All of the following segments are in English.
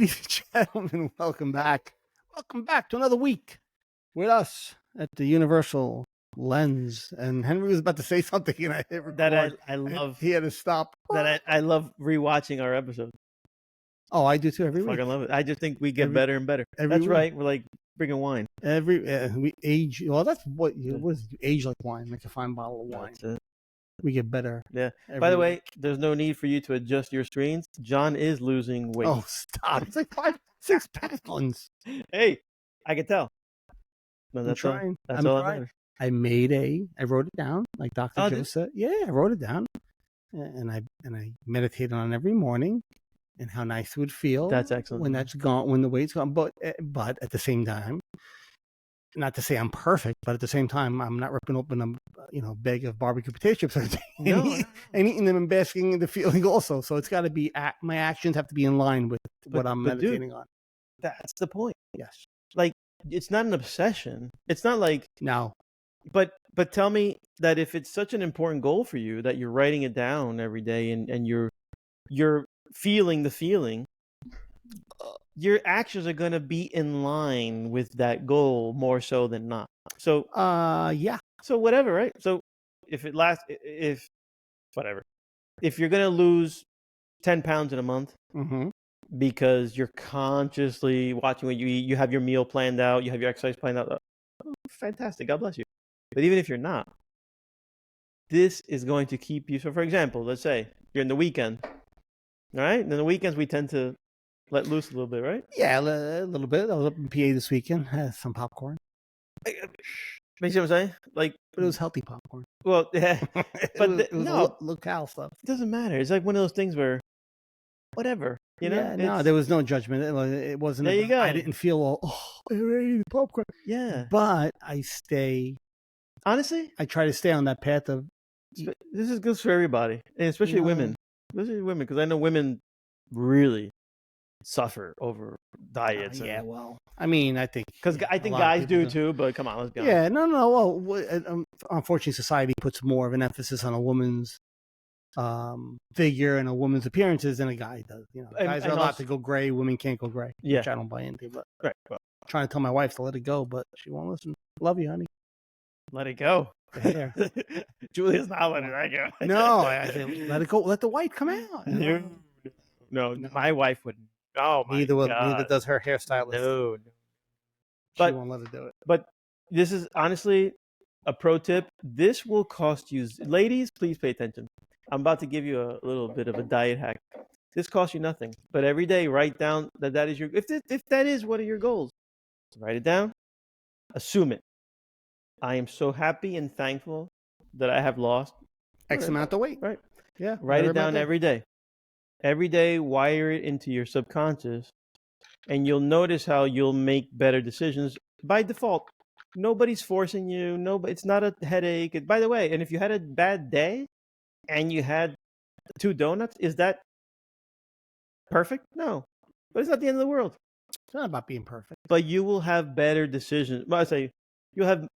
Ladies and gentlemen, welcome back. Welcome back to another week with us at the Universal Lens. And Henry was about to say something, and I hit record. That I and love. He had to stop. That I love rewatching our episodes. Oh, I do too. Every week. Fucking love it. I just think we get better and better. every That's week. right. We're like bringing wine. We age. Well, that's what is age like wine, like a fine bottle of wine. That's it. We get better. Yeah. By the way, there's no need for you to adjust your screens. John is losing weight. Oh, stop! It's like 5-6 pounds. Hey, I can tell. No, that's I'm trying. That's I'm all trying. that matters. I wrote it down, like Dr. Joe did- said. Yeah, I wrote it down, and I meditated on it every morning, and how nice it would feel. That's excellent. When that's gone, when the weight's gone. But at the same time, not to say I'm perfect, but at the same time, I'm not ripping open a bag of barbecue potato chips every day and eating them and basking in the feeling also. So it's got to be my actions have to be in line with what I'm meditating on. That's the point. Yes. Like, it's not an obsession. It's not like no. But tell me that if it's such an important goal for you that you're writing it down every day and you're feeling the feeling, your actions are going to be in line with that goal more so than not. So yeah. So whatever, right? So if you're going to lose 10 pounds in a month, mm-hmm. because you're consciously watching what you eat, you have your meal planned out, you have your exercise planned out. Oh, fantastic. God bless you. But even if you're not, this is going to keep you. So, for example, let's say you're in the weekend, all right? And in the weekends, we tend to let loose a little bit, right? Yeah, a little bit. I was up in PA this weekend, had some popcorn. You see what I'm saying? Like, but it was healthy popcorn. Well, yeah, but it was locale stuff. It doesn't matter. It's like one of those things where, whatever, you know. Yeah, no, there was no judgment. It wasn't. There you go. I didn't feel I ate popcorn. Yeah, but I stay. Honestly, I try to stay on that path of. This is good for everybody, and especially women. Especially women, because I know women really suffer over diets. Yeah, well, I mean, I think guys do too. But come on, let's be honest. Yeah, no. Well, unfortunately, society puts more of an emphasis on a woman's figure and a woman's appearances than a guy does. Guys are allowed to go gray. Women can't go gray. Yeah, which I don't buy into. But right. Well, I'm trying to tell my wife to let it go, but she won't listen. Love you, honey. Let it go. Julia's not letting that go. No, I say, let it go. Let the white come out. No. My wife wouldn't. Oh my God. Neither does her hairstylist. No. She won't let her do it. But this is honestly a pro tip. This will cost you, ladies. Please pay attention. I'm about to give you a little bit of a diet hack. This costs you nothing, but every day write down that is your. If that is one of your goals, write it down. Assume it. I am so happy and thankful that I have lost X amount of weight. Right. Yeah. Write it down every day. Every day, wire it into your subconscious, and you'll notice how you'll make better decisions by default. Nobody's forcing you. It's not a headache. By the way, and if you had a bad day and you had 2 donuts, is that perfect? No. But it's not the end of the world. It's not about being perfect. But you will have better decisions. Well, I say you'll have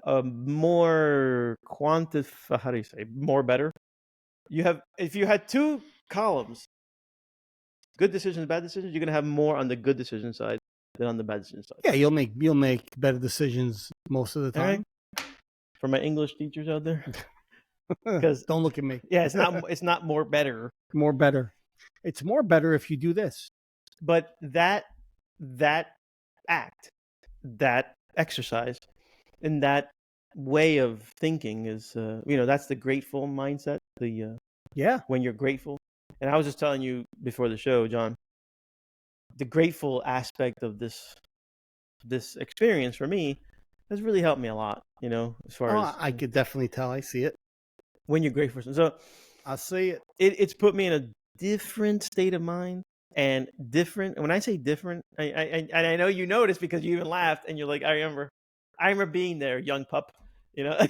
more how do you say more better? If you had 2 columns, good decisions, bad decisions, you're gonna have more on the good decision side than on the bad decision side. Yeah, you'll make better decisions most of the time. Right. For my English teachers out there, because don't look at me. Yeah, it's not more better. More better. It's more better if you do this. But that act, that exercise, and that way of thinking is, that's the grateful mindset. When you're grateful. And I was just telling you before the show, John, the grateful aspect of this experience for me has really helped me a lot. As far as I could definitely tell. I see it. When you're grateful, so I see it. It's put me in a different state of mind. And different. When I say different, I know you noticed because you even laughed and you're like, I remember being there, young pup. I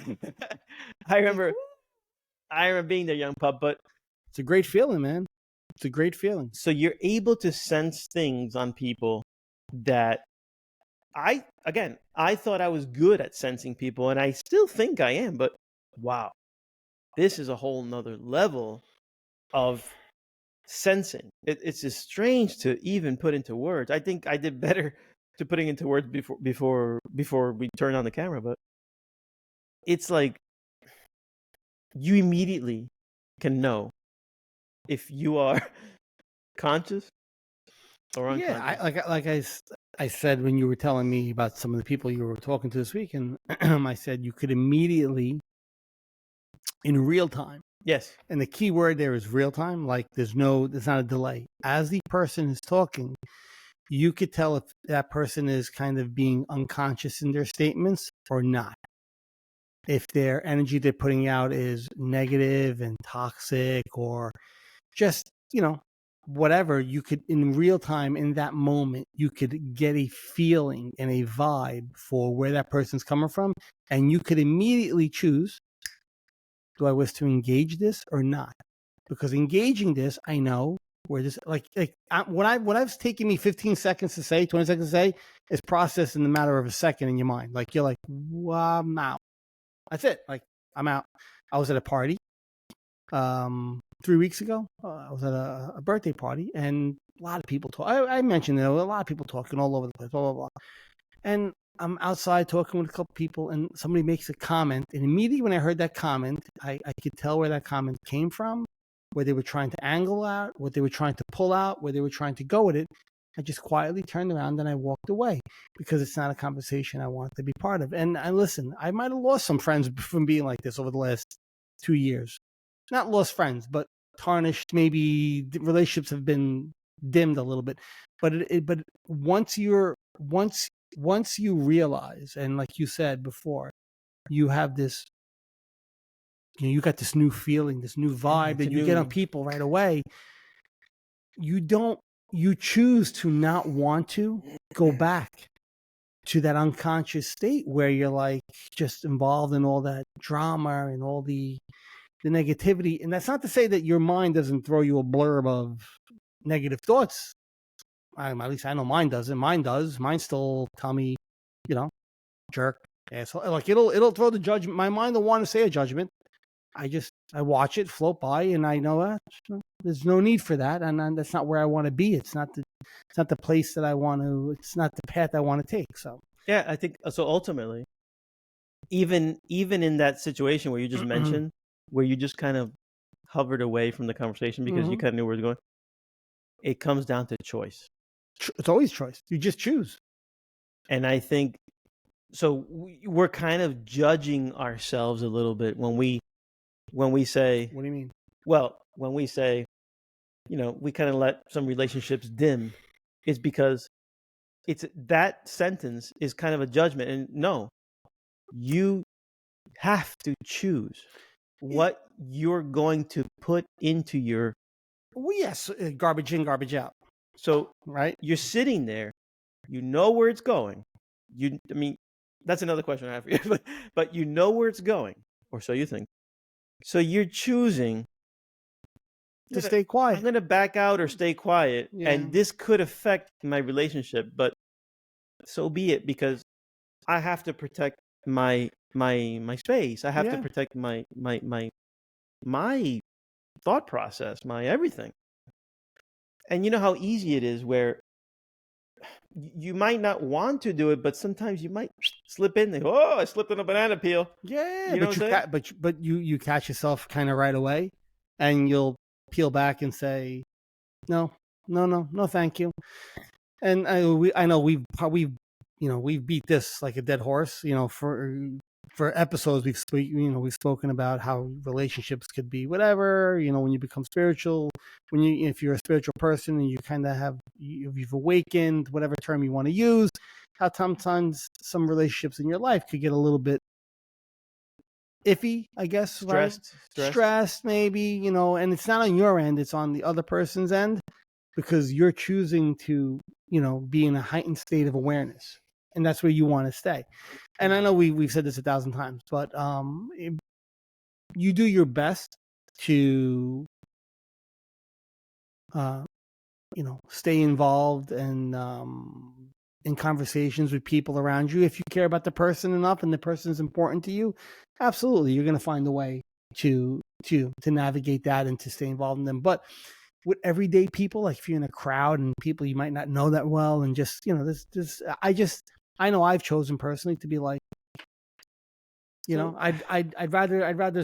remember being there, young pup. But it's a great feeling, man. It's a great feeling. So you're able to sense things on people that I thought I was good at sensing people, and I still think I am. But wow, this is a whole nother level of sensing. It's just strange to even put into words. I think I did better to putting into words before we turned on the camera, but it's like you immediately can know if you are conscious or unconscious. Yeah, I said when you were telling me about some of the people you were talking to this week, and I said you could immediately, in real time. Yes. And the key word there is real time. Like there's not a delay. As the person is talking, you could tell if that person is kind of being unconscious in their statements or not. If their energy they're putting out is negative and toxic or just, whatever, you could, in real time, in that moment, you could get a feeling and a vibe for where that person's coming from. And you could immediately choose, do I wish to engage this or not? Because engaging this, I know where this, what I've taken me 15 seconds to say, 20 seconds to say, is processed in the matter of a second in your mind. Like you're like, well, I'm out. That's it. Like I'm out. I was at a party 3 weeks ago. I was at a birthday party, and a lot of people talk. I mentioned there were a lot of people talking all over the place, blah blah blah. And I'm outside talking with a couple people, and somebody makes a comment, and immediately when I heard that comment, I could tell where that comment came from, where they were trying to angle out, what they were trying to pull out, where they were trying to go with it. I just quietly turned around and I walked away because it's not a conversation I want to be part of. And listen, I might have lost some friends from being like this over the last 2 years. Not lost friends, but tarnished. Maybe relationships have been dimmed a little bit. But once you realize, and like you said before, you have this, you got this new feeling, this new vibe that you get on people right away. You choose to not want to go back to that unconscious state where you're like just involved in all that drama and all the negativity. And that's not to say that your mind doesn't throw you a blurb of negative thoughts. At least I know mine doesn't. Mine does. Mine still tell me, jerk, asshole. Like it'll throw the judgment. My mind will want to say a judgment. I watch it float by, and I know that there's no need for that, and that's not where I want to be. It's not the place that I want to. It's not the path I want to take. So yeah, I think so. Ultimately, even in that situation where you just mentioned, where you just kind of hovered away from the conversation because you kind of knew where it was going, it comes down to choice. It's always choice. You just choose. And I think so. We're kind of judging ourselves a little bit when we say, what do you mean? Well, when we say, we kind of let some relationships dim, it's because that sentence is kind of a judgment. And no, you have to choose what you're going to put into your. Well, yes, garbage in, garbage out. So right, you're sitting there, you know where it's going. That's another question I have for you, but you know where it's going, or so you think. So you're choosing to stay quiet. I'm going to back out or stay quiet, and this could affect my relationship, but so be it, because I have to protect my space. I have to protect my thought process, my everything. And you know how easy it is where you might not want to do it, but sometimes you might slip in there. Oh, I slipped in a banana peel. Yeah, but you catch yourself kind of right away, and you'll peel back and say, no, thank you. And I know we've beat this like a dead horse. For episodes we've spoken about how relationships could be whatever. When you become spiritual, if you're a spiritual person and you kind of you've awakened, whatever term you want to use, how sometimes some relationships in your life could get a little bit iffy, I guess. Stressed maybe, and it's not on your end, it's on the other person's end, because you're choosing to, be in a heightened state of awareness, and that's where you want to stay. And I know we've said this 1,000 times, but you do your best to stay involved and in conversations with people around you. If you care about the person enough and the person is important to you, absolutely, you're going to find a way to navigate that and to stay involved in them. But with everyday people, like if you're in a crowd and people you might not know that well, and just, this, I know I've chosen personally to be like, I'd rather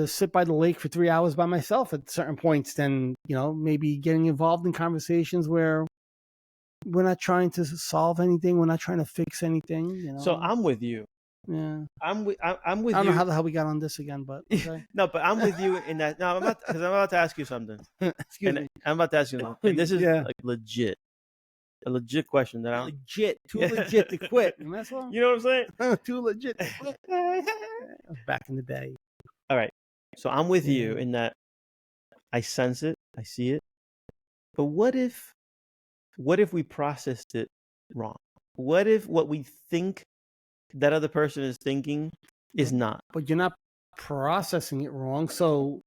sit by the lake for 3 hours by myself at certain points than, maybe getting involved in conversations where we're not trying to solve anything, we're not trying to fix anything. So I'm with you. Yeah, I'm with you. I don't know how the hell we got on this again, but okay. No, but I'm with you in that. No, because I'm about to ask you something. Excuse me. I'm about to ask you something. And this is like legit. A legit question that I'm too legit to quit. And that's all. You know what I'm saying? Too legit to quit. Back in the day. All right. So I'm with you in that I sense it, I see it. But what if we processed it wrong? What if what we think that other person is thinking is not? But you're not processing it wrong. So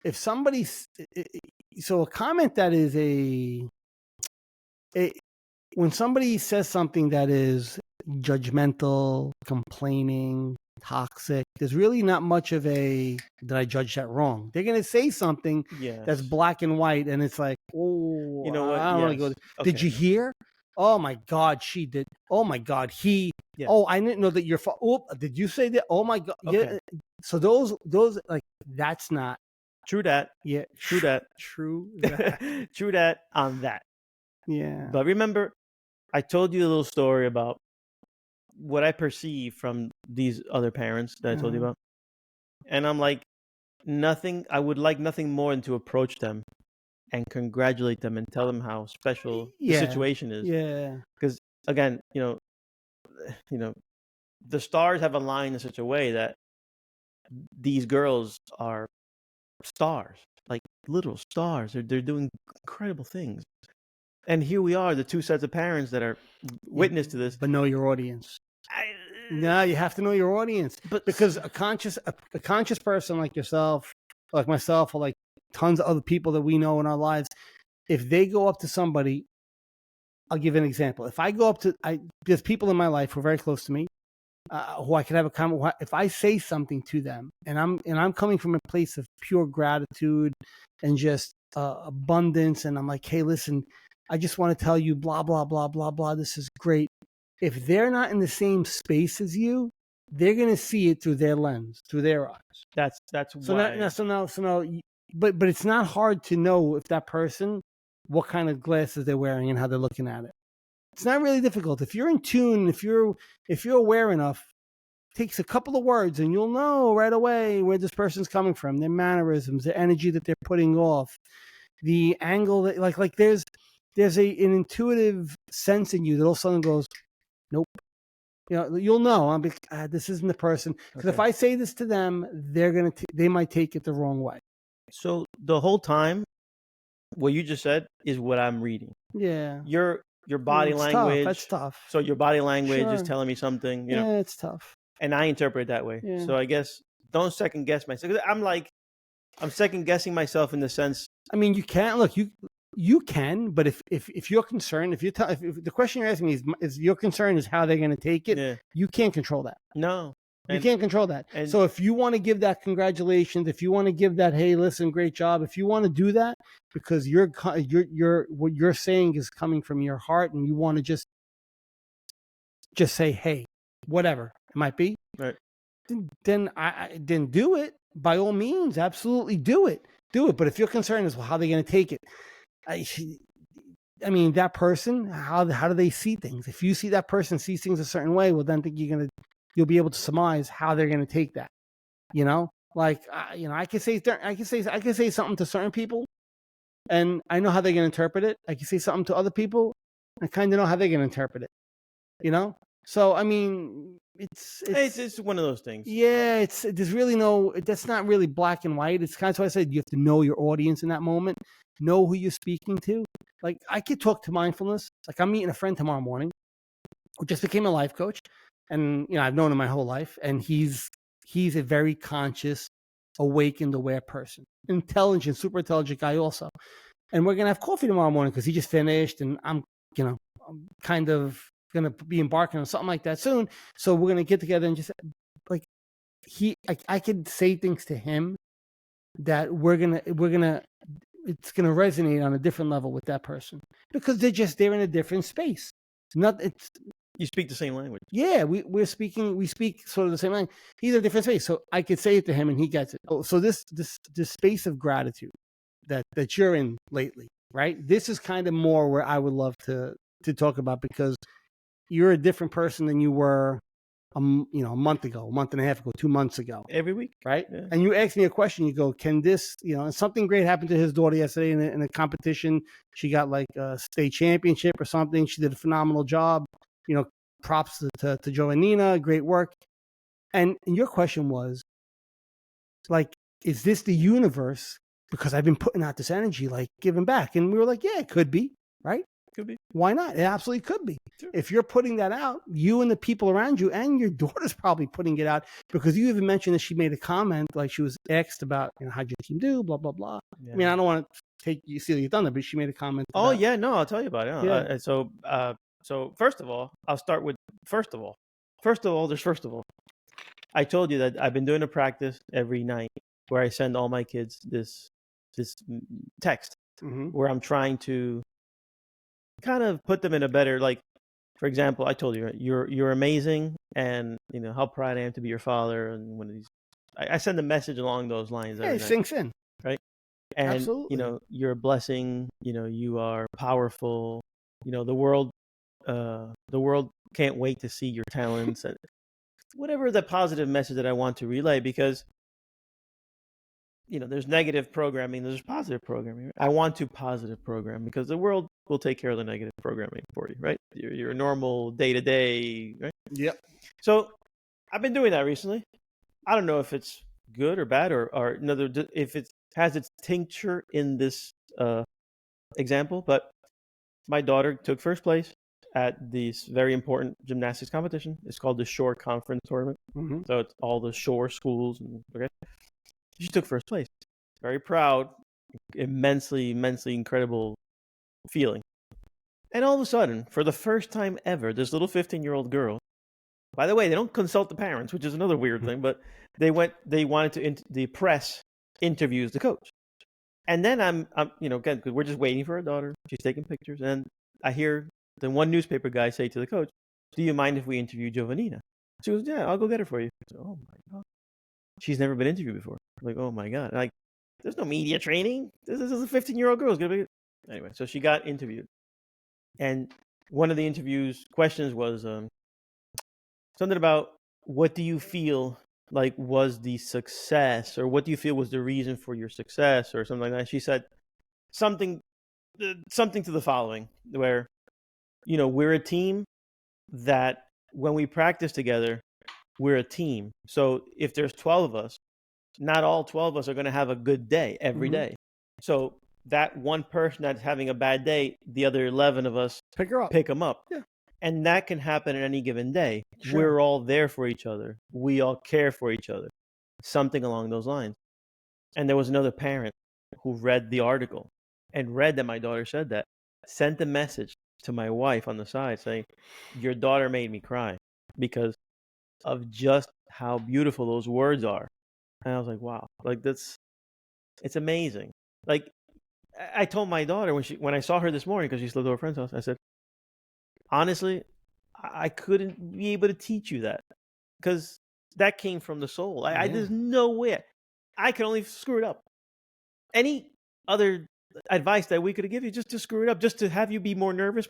if somebody's a comment that is when somebody says something that is judgmental, complaining, toxic, there's really not much of a, did I judge that wrong? They're going to say something that's black and white, and it's like, oh, you know what? I don't want to go. Okay. Did you hear? Oh my God, she did. Oh my God, he. Yeah. Oh, I didn't know that you're. Did you say that? Oh my God. Okay. Yeah. So those like, that's not true. That true. That true. That. True. That on that. Yeah. But remember, I told you a little story about what I perceive from these other parents that I told you about. And I'm like, I would like nothing more than to approach them and congratulate them and tell them how special the situation is. Yeah. Because again, the stars have aligned in such a way that these girls are stars, like little stars. They're doing incredible things. And here we are, the two sets of parents that are witness to this. But know your audience. No, you have to know your audience. But because a conscious person like yourself, like myself, or like tons of other people that we know in our lives, if they go up to somebody, I'll give an example. If I go up to, there's people in my life who are very close to me, who I can have a comment. If I say something to them, and I'm coming from a place of pure gratitude and just abundance, and I'm like, hey, listen, I just want to tell you, blah blah blah blah blah. This is great. If they're not in the same space as you, they're gonna see it through their lens, through their eyes. That's why. So now, but it's not hard to know if that person, what kind of glasses they're wearing and how they're looking at it. It's not really difficult. If you're in tune, if you're aware enough, it takes a couple of words and you'll know right away where this person's coming from, their mannerisms, the energy that they're putting off, the angle that like there's an intuitive sense in you that all of a sudden goes, nope. You'll know. This isn't the person. Because if I say this to them, they might take it the wrong way. So the whole time, what you just said is what I'm reading. Yeah. Your body language. Tough. That's tough. So your body language is telling me something. Yeah, it's tough. And I interpret it that way. Yeah. So I guess don't second guess myself. I'm second guessing myself in the sense. I mean, you can't look. You can, but if you're concerned, if the question you're asking me is your concern is how they're going to take it, you can't control that. No, you can't control that. So if you want to give that congratulations, if you want to give that, hey, listen, great job. If you want to do that because you're what you're saying is coming from your heart, and you want to just say, hey, whatever it might be, right? Then then do it by all means. Absolutely do it. But if your concern is, well, how are they going to take it? I mean, that person, how do they see things? If you see that person sees things a certain way, well, then you'll be able to surmise how they're going to take that. Like I can say something to certain people, and I know how they're going to interpret it. I can say something to other people, I kind of know how they're going to interpret it. So I mean, it's one of those things. Yeah, there's really that's not really black and white. It's kind of why I said you have to know your audience in that moment. Know who you're speaking to. Like, I could talk to mindfulness. Like, I'm meeting a friend tomorrow morning who just became a life coach, and I've known him my whole life, and he's a very conscious, awakened, aware person, intelligent, super intelligent guy also. And we're gonna have coffee tomorrow morning because he just finished, and I'm kind of gonna be embarking on something like that soon. So we're gonna get together and just like I could say things to him that we're gonna it's going to resonate on a different level with that person because they're in a different space. You speak the same language. Yeah, we speak sort of the same language. He's in a different space, so I could say it to him and he gets it. Oh, so this space of gratitude that you're in lately, right? This is kind of more where I would love to talk about because you're a different person than you were a month ago, a month and a half ago, 2 months ago. Every week, right? Yeah. And you asked me a question. You go, can this, something great happened to his daughter yesterday in a competition. She got like a state championship or something. She did a phenomenal job. Props to Joannina, great work. And your question was, like, is this the universe? Because I've been putting out this energy, like giving back. And we were like, yeah, it could be, right? Could be. Why not? It absolutely could be. Sure. If you're putting that out, you and the people around you and your daughter's probably putting it out because you even mentioned that she made a comment, like she was asked about, how'd your team do, blah, blah, blah. Yeah. I mean, I don't want to steal your thunder, but she made a comment. Oh, yeah, no, I'll tell you about it. Yeah. So first of all, I'll start with first of all. There's first of all. I told you that I've been doing a practice every night where I send all my kids this text where I'm trying to kind of put them in a better, like, for example, I told you you're amazing, and how proud I am to be your father, and one of these, I send a message along those lines. Yeah, it sinks in, right? And absolutely. You're a blessing. You are powerful. The world can't wait to see your talents, and whatever the positive message that I want to relay, because there's negative programming, there's positive programming. I want to positive program because the world will take care of the negative programming for you, right? Your normal day-to-day, right? Yep. So I've been doing that recently. I don't know if it's good or bad or another, if it has its tincture in this example, but my daughter took first place at this very important gymnastics competition. It's called the Shore Conference Tournament. So it's all the shore schools. Okay. She took first place. Very proud, immensely incredible feeling. And all of a sudden, for the first time ever, this little 15-year-old girl, by the way, they don't consult the parents, which is another weird thing, but they wanted to, the press interviews the coach. And then I'm again, because we're just waiting for her daughter. She's taking pictures. And I hear the one newspaper guy say to the coach, "Do you mind if we interview Joannina?" She goes, "Yeah, I'll go get her for you." So, oh my God. She's never been interviewed before. Like, oh my God. Like, there's no media training. This is a 15-year-old girl. Anyway, so she got interviewed. And one of the interview's questions was something about, what do you feel like was the success, or what do you feel was the reason for your success, or something like that. She said something to the following, where, we're a team that when we practice together, we're a team. So if there's 12 of us, not all 12 of us are going to have a good day every day. So that one person that's having a bad day, the other 11 of us pick them up. Yeah. And that can happen on any given day. Sure. We're all there for each other. We all care for each other. Something along those lines. And there was another parent who read the article and read that my daughter said that, sent a message to my wife on the side saying, "Your daughter made me cry because of just how beautiful those words are." And I was like, wow, like it's amazing. Like, I told my daughter when I saw her this morning, because she lived over a friend's house, I said, honestly, I couldn't be able to teach you that, because that came from the soul. There's no way. I can only screw it up. Any other advice that we could have given you, just to screw it up, just to have you be more nervous.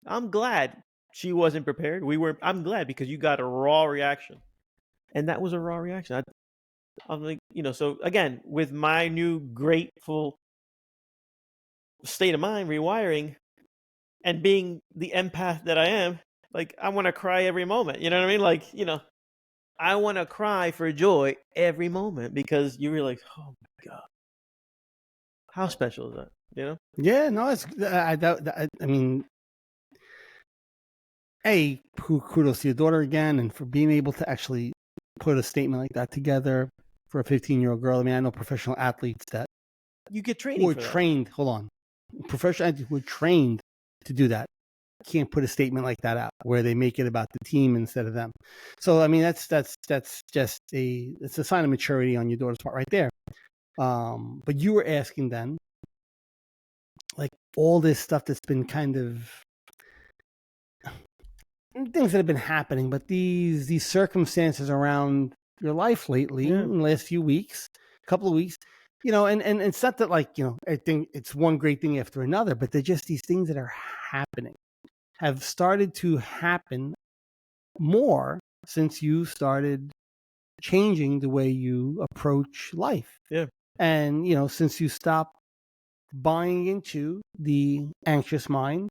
I'm glad she wasn't prepared. I'm glad, because you got a raw reaction. And that was a raw reaction. I'm like, so again, with my new grateful state of mind, rewiring, and being the empath that I am, like, I want to cry every moment. You know what I mean? Like, I want to cry for joy every moment, because you realize, oh my God, how special is that? Yeah, no, it's, I mean, kudos to your daughter again, and for being able to actually put a statement like that together for a 15-year-old girl. I mean, I know professional athletes that you get training. We're trained. Hold on, professional athletes were trained to do that. Can't put a statement like that out where they make it about the team instead of them. So I mean, that's just it's a sign of maturity on your daughter's part right there. But you were asking then, like all this stuff that's been kind of things that have been happening, but these circumstances around your life lately, in the last few weeks, couple of weeks, and it's not that like, I think it's one great thing after another, but they're just these things that are happening, have started to happen more since you started changing the way you approach life. Yeah. And, since you stopped buying into the anxious mind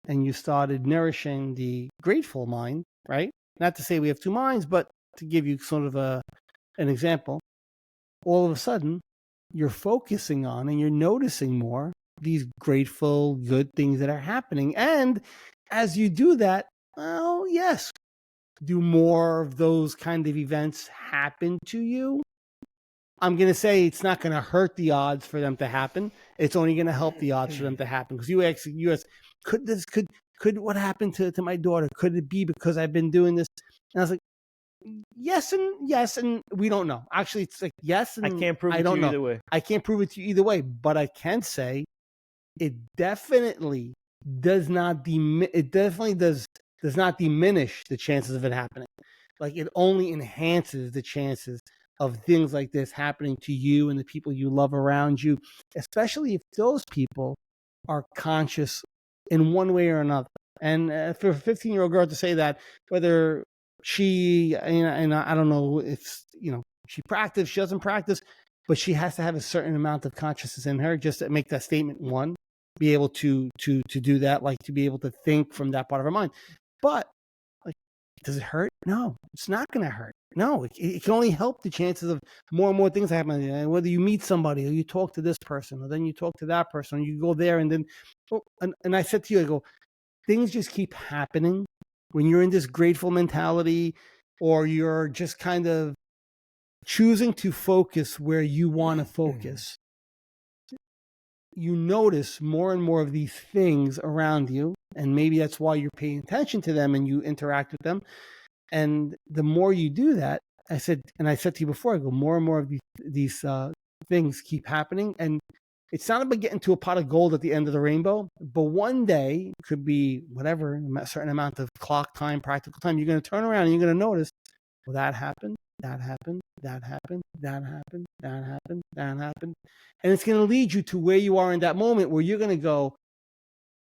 and you started nourishing the grateful mind, right? Not to say we have two minds, but to give you sort of an example, all of a sudden you're focusing on and you're noticing more these grateful, good things that are happening. And as you do that, well, yes, do more of those kind of events happen to you? I'm going to say it's not going to hurt the odds for them to happen. It's only going to help the odds for them to happen. Because you ask, could what happened to my daughter? Could it be because I've been doing this? And I was like, yes, and we don't know. Actually, it's like yes, and I can't prove I it don't to you know. either way. I can't prove it to you either way, but I can say it definitely does not does not diminish the chances of it happening. Like it only enhances the chances of things like this happening to you and the people you love around you, especially if those people are conscious in one way or another. And for a 15-year-old girl to say that, whether she, and I don't know if, she practiced, she doesn't practice, but she has to have a certain amount of consciousness in her just to make that statement, one, be able to do that, like to be able to think from that part of her mind. But like, does it hurt? No, it's not going to hurt. No, it can only help the chances of more and more things happening. And whether you meet somebody or you talk to this person or then you talk to that person, or you go there and then, and I said to you, I go, things just keep happening when you're in this grateful mentality, or you're just kind of choosing to focus where you want to focus. You notice more and more of these things around you, and maybe that's why you're paying attention to them and you interact with them. And the more you do that, I said to you before, I go, more and more of these things keep happening, and it's not about getting to a pot of gold at the end of the rainbow, but one day, it could be whatever, a certain amount of clock time, practical time, you're going to turn around and you're going to notice, well, that happened, that happened, that happened, that happened, that happened, that happened. And it's going to lead you to where you are in that moment, where you're going to go,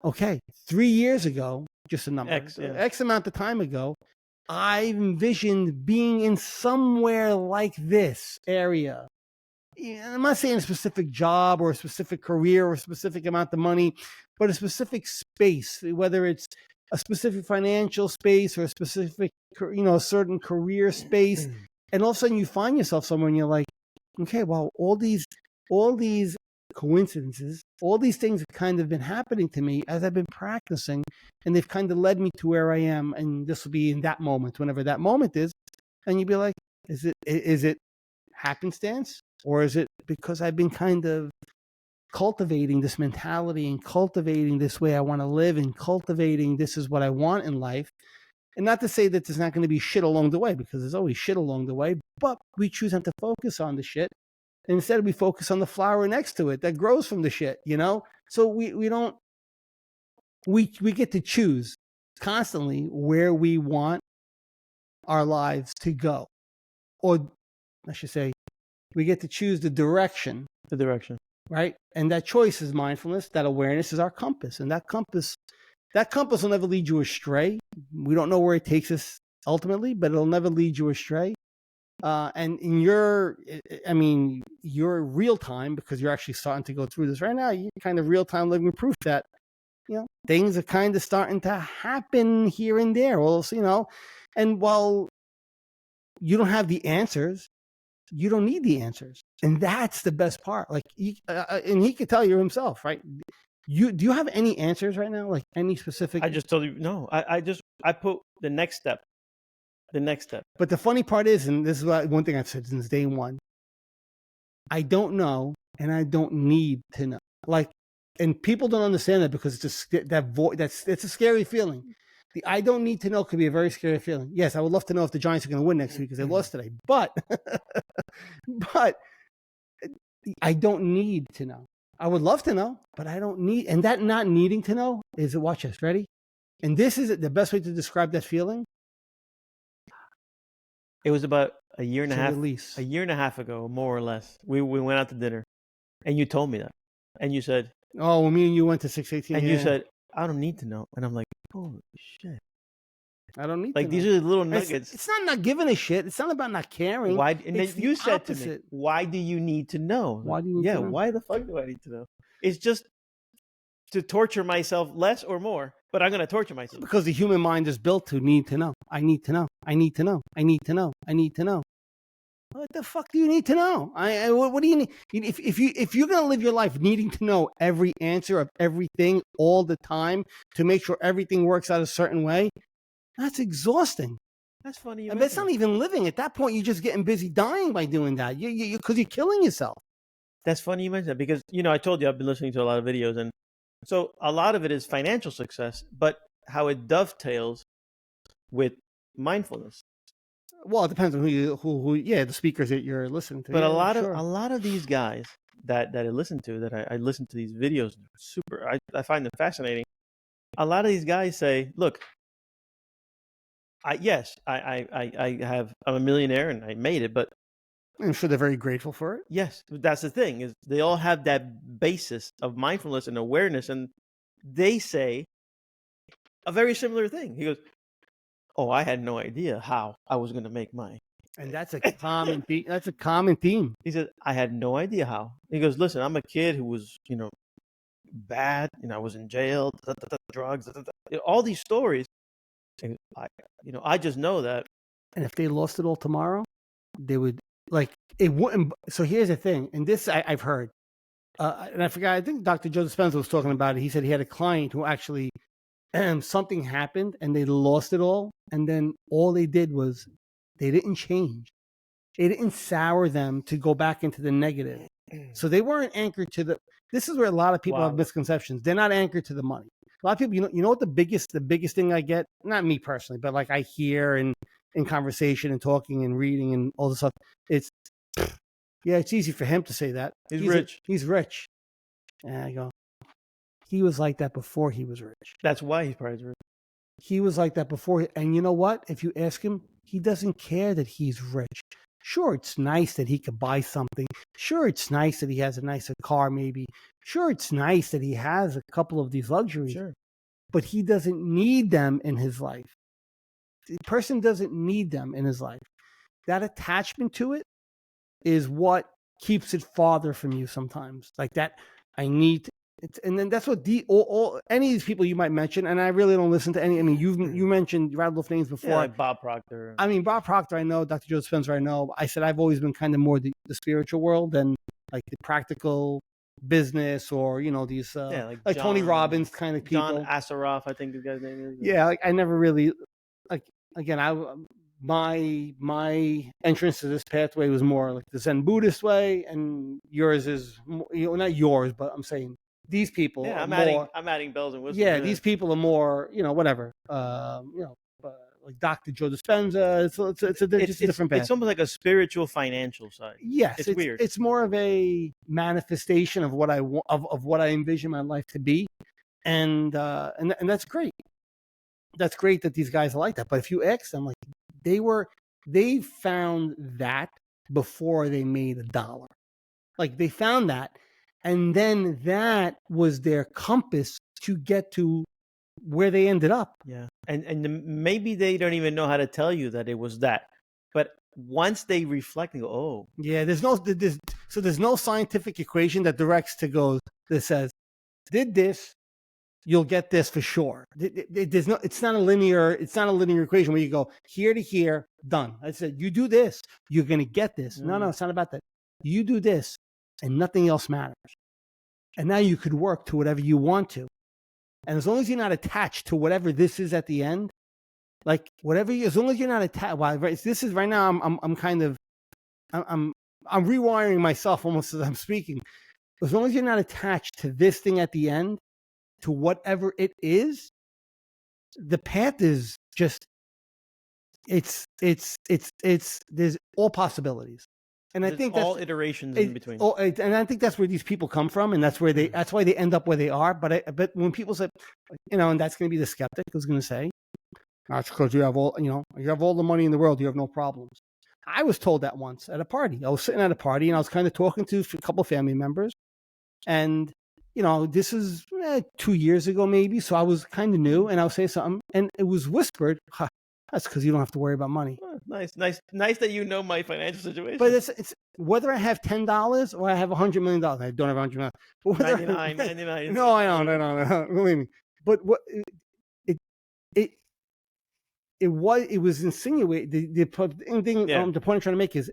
okay, 3 years ago, just a number, X amount of time ago, I envisioned being in somewhere like this area. I'm not saying a specific job or a specific career or a specific amount of money, but a specific space, whether it's a specific financial space or a specific, a certain career space. And all of a sudden you find yourself somewhere and you're like, okay, well, all these coincidences, all these things have kind of been happening to me as I've been practicing, and they've kind of led me to where I am. And this will be in that moment, whenever that moment is. And you'd be like, is it happenstance? Or is it because I've been kind of cultivating this mentality and cultivating this way I want to live and cultivating this is what I want in life? And not to say that there's not going to be shit along the way, because there's always shit along the way, but we choose not to focus on the shit. And instead we focus on the flower next to it that grows from the shit, So we get to choose constantly where we want our lives to go. Or I should say, we get to choose the direction. The direction. Right? And that choice is mindfulness. That awareness is our compass. And that compass will never lead you astray. We don't know where it takes us ultimately, but it'll never lead you astray. And in your real time, because you're actually starting to go through this right now, you're kind of real time living proof that, things are kind of starting to happen here and there. Also, and while you don't have the answers, you don't need the answers. And that's the best part. Like, and he could tell you himself, right? Do you have any answers right now? Like any specific? I just told you, no, I put the next step. But the funny part is, and this is one thing I've said since day one, I don't know, and I don't need to know. Like, and people don't understand that, because it's it's a scary feeling. The I don't need to know could be a very scary feeling. Yes, I would love to know if the Giants are going to win next week because they lost today. But I don't need to know. I would love to know, but I don't need. And that not needing to know is, watch this, ready? And this is the best way to describe that feeling. It was about a year and a half. Release. A year and a half ago, more or less. We went out to dinner, and you told me that, and you said, "Oh, well, me and you went to 618." And you said, "I don't need to know," and I'm like, "Holy shit! I don't need like to these know. are the little nuggets." It's not giving a shit. It's not about not caring. Why? And then you said to me, opposite. "Why do you need to know?" Why do you need to know? Why the fuck do I need to know? It's just to torture myself less or more, but I'm gonna torture myself. Because the human mind is built to need to know. I need to know. I need to know. I need to know. I need to know. What the fuck do you need to know? What do you need? If you're gonna live your life needing to know every answer of everything all the time to make sure everything works out a certain way, that's exhausting. That's funny. And that's not even living. At that point, you're just getting busy dying by doing that. Because you're killing yourself. That's funny you mentioned that because I told you I've been listening to a lot of videos, and so a lot of it is financial success, but how it dovetails with mindfulness. Well, it depends on the speakers that you're listening to. But a lot of these guys that I listen to, that I listen to these videos, I find them fascinating. A lot of these guys say, "Look, I'm a millionaire and I made it, but I'm sure they're very grateful for it." Yes, that's the thing, is they all have that basis of mindfulness and awareness, and they say a very similar thing. He goes, "Oh, I had no idea how I was going to make money." And that's a common theme. That's a common theme. He said, "I had no idea how." He goes, "Listen, I'm a kid who was, bad. I was in jail, drugs, all these stories. And I just know that." And if they lost it all tomorrow, they would it wouldn't. So here's the thing, and this I've heard, and I forgot. I think Dr. Joe Dispenza was talking about it. He said he had a client who actually something happened and they lost it all, and then all they did was they didn't change. It didn't sour them to go back into the negative. So they weren't anchored to the. This is where a lot of people have misconceptions. They're not anchored to the money. A lot of people, you know what the biggest thing I get, not me personally, but like I hear in conversation and talking and reading and all this stuff, it's easy for him to say that. He's rich. He's rich. And I go, he was like that before he was rich. That's why he's probably rich. He was like that before. And you know what? If you ask him, he doesn't care that he's rich. Sure, it's nice that he could buy something. Sure, it's nice that he has a nicer car, maybe. Sure, it's nice that he has a couple of these luxuries. Sure. But he doesn't need them in his life. The person doesn't need them in his life. That attachment to it is what keeps it farther from you sometimes. Like that, I need. And then that's what any of these people you might mention, and I really don't listen to any. I mean, you mentioned rattled off names before, like Bob Proctor. I mean, Bob Proctor, I know. Dr. Joe Dispenza, I know. I said I've always been kind of more the spiritual world than like the practical business or these like John, Tony Robbins kind of people. John Assaraf, I think the guy's name is. Yeah, like I never really my entrance to this pathway was more like the Zen Buddhist way, and yours is not yours, but I'm saying these people. Yeah, I'm adding bells and whistles. Yeah, these people are more whatever. Like Dr. Joe Dispenza, it's a different path. It's almost like a spiritual financial side. Yes, it's weird. It's more of a manifestation of what I want, of what I envision my life to be, and that's great. That's great that these guys are like that. But if you ask them, like they found that before they made $1. Like they found that, and then that was their compass to get to where they ended up. Yeah. And maybe they don't even know how to tell you that it was that. But once they reflect and go, oh. Yeah, there's no scientific equation that directs that says, did this, you'll get this for sure. It's not a linear equation where you go here to here, done. I said, you do this, you're gonna get this. No, it's not about that. You do this and nothing else matters. And now you could work to whatever you want to. And as long as you're not attached to whatever this is at the end, like as long as you're not attached. Well, this is right now. I'm rewiring myself almost as I'm speaking. As long as you're not attached to this thing at the end, to whatever it is, the path is just. It's there's all possibilities. And I There's think all that's iterations in between. and I think that's where these people come from, and that's why they end up where they are. But when people say, and that's going to be the skeptic who's going to say, that's because you have all the money in the world, you have no problems. I was told that once at a party. I was sitting at a party and I was kind of talking to a couple of family members, and this is 2 years ago maybe, so I was kind of new, and I was saying something, and it was whispered, that's because you don't have to worry about money. Oh, nice that you know my financial situation. But it's whether I have $10 or I have $100 million. I don't have $100 million. But 99. No, I don't. Believe me. But what it was insinuated. The point I'm trying to make is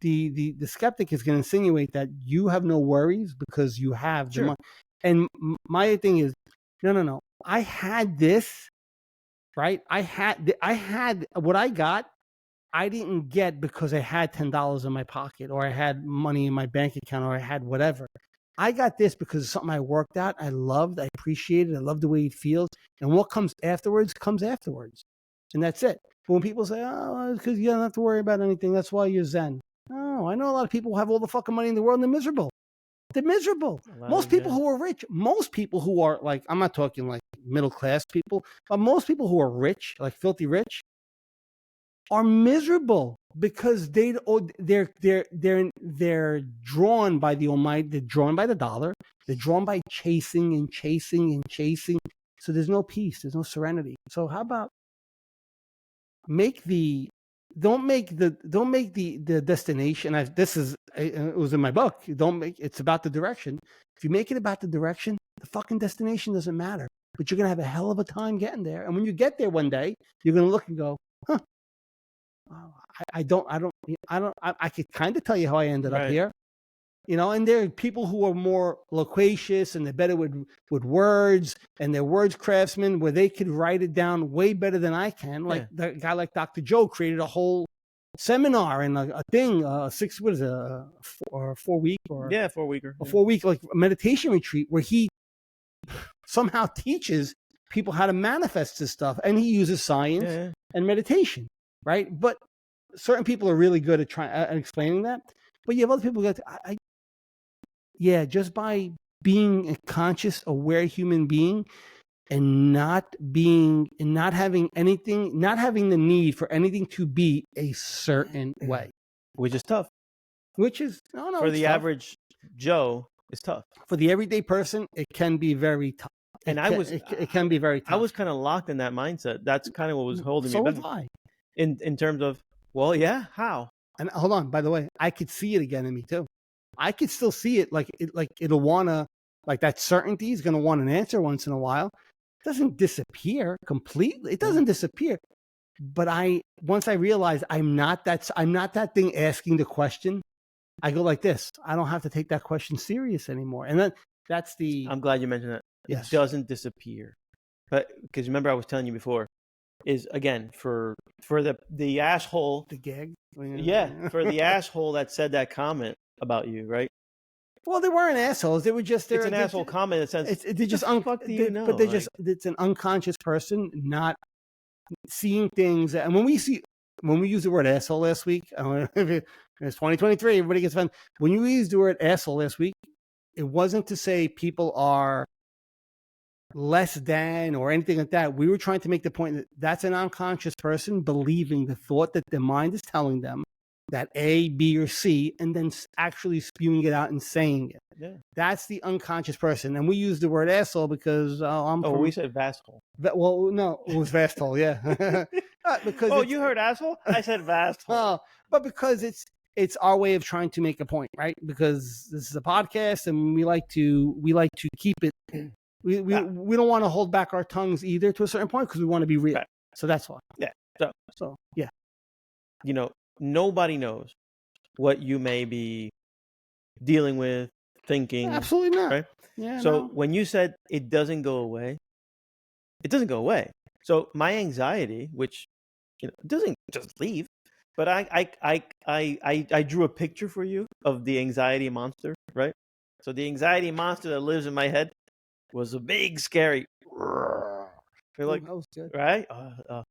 the skeptic is going to insinuate that you have no worries because you have the money. And my thing is, no. I had this, right? I had what I got. I didn't get because I had $10 in my pocket, or I had money in my bank account, or I had whatever. I got this because it's something I worked out, I loved, I appreciated, I love the way it feels, and what comes afterwards, and that's it. But when people say, "Oh, because you don't have to worry about anything, that's why you're Zen," oh, I know a lot of people who have all the fucking money in the world and they're miserable. They're miserable. Most people who are rich, most people who are like, I'm not talking like middle class people, but most people who are rich, like filthy rich, are miserable because they're drawn by the Almighty. They're drawn by the dollar. They're drawn by chasing and chasing and chasing. So there's no peace. There's no serenity. So how about don't make the destination. It was in my book. It's about the direction. If you make it about the direction, the fucking destination doesn't matter. But you're gonna have a hell of a time getting there. And when you get there one day, you're gonna look and go, huh. I could kind of tell you how I ended up here, and there are people who are more loquacious and they're better with words, and they're words craftsmen where they could write it down way better than I can. Like the guy like Dr. Joe created a whole seminar and a thing, 4 week or 4 weeker, a 4 week like meditation retreat where he somehow teaches people how to manifest this stuff, and he uses science and meditation. Right, but certain people are really good at trying and explaining that. But you have other people that, just by being a conscious, aware human being, and not having the need for anything to be a certain way, which is tough. Which is for the average Joe, it's tough. For the everyday person, it can be very tough. And it can be very tough. I was kind of locked in that mindset. That's kind of what was holding me back. So was I. In terms of, how? And hold on, by the way, I could see it again in me too. I could still see it it'll wanna, like that certainty is gonna want an answer once in a while. It doesn't disappear completely. It doesn't disappear. But once I realize I'm not that thing asking the question, I go like this. I don't have to take that question serious anymore. And that's the. I'm glad you mentioned that. Yes. It doesn't disappear. But because remember I was telling you before, is again for the asshole, the gag, for the asshole that said that comment about you, right? Well, they weren't assholes. They were just. It's an asshole comment in a sense. They're just fuck do you know? But they're it's an unconscious person not seeing things. And when we use the word asshole last week, it's 2023. Everybody gets fun. When you used the word asshole last week, it wasn't to say people are less than or anything like that. We were trying to make the point that that's an unconscious person believing the thought that their mind is telling them that A, B, or C, and then actually spewing it out and saying it. Yeah. That's the unconscious person. And we use the word asshole because we said vasthole. Well, no, it was vasthole, yeah. Because you heard asshole? I said vasthole. But because it's our way of trying to make a point, right? Because this is a podcast and we like to keep it. We don't want to hold back our tongues either to a certain point because we want to be real. Right. So that's why. Yeah. So yeah. Nobody knows what you may be dealing with, thinking. Absolutely not. Right? Yeah. So when you said it doesn't go away, it doesn't go away. So my anxiety, which doesn't just leave, but I drew a picture for you of the anxiety monster, right? So the anxiety monster that lives in my head was a big, scary. You're like, that was good. Right? I will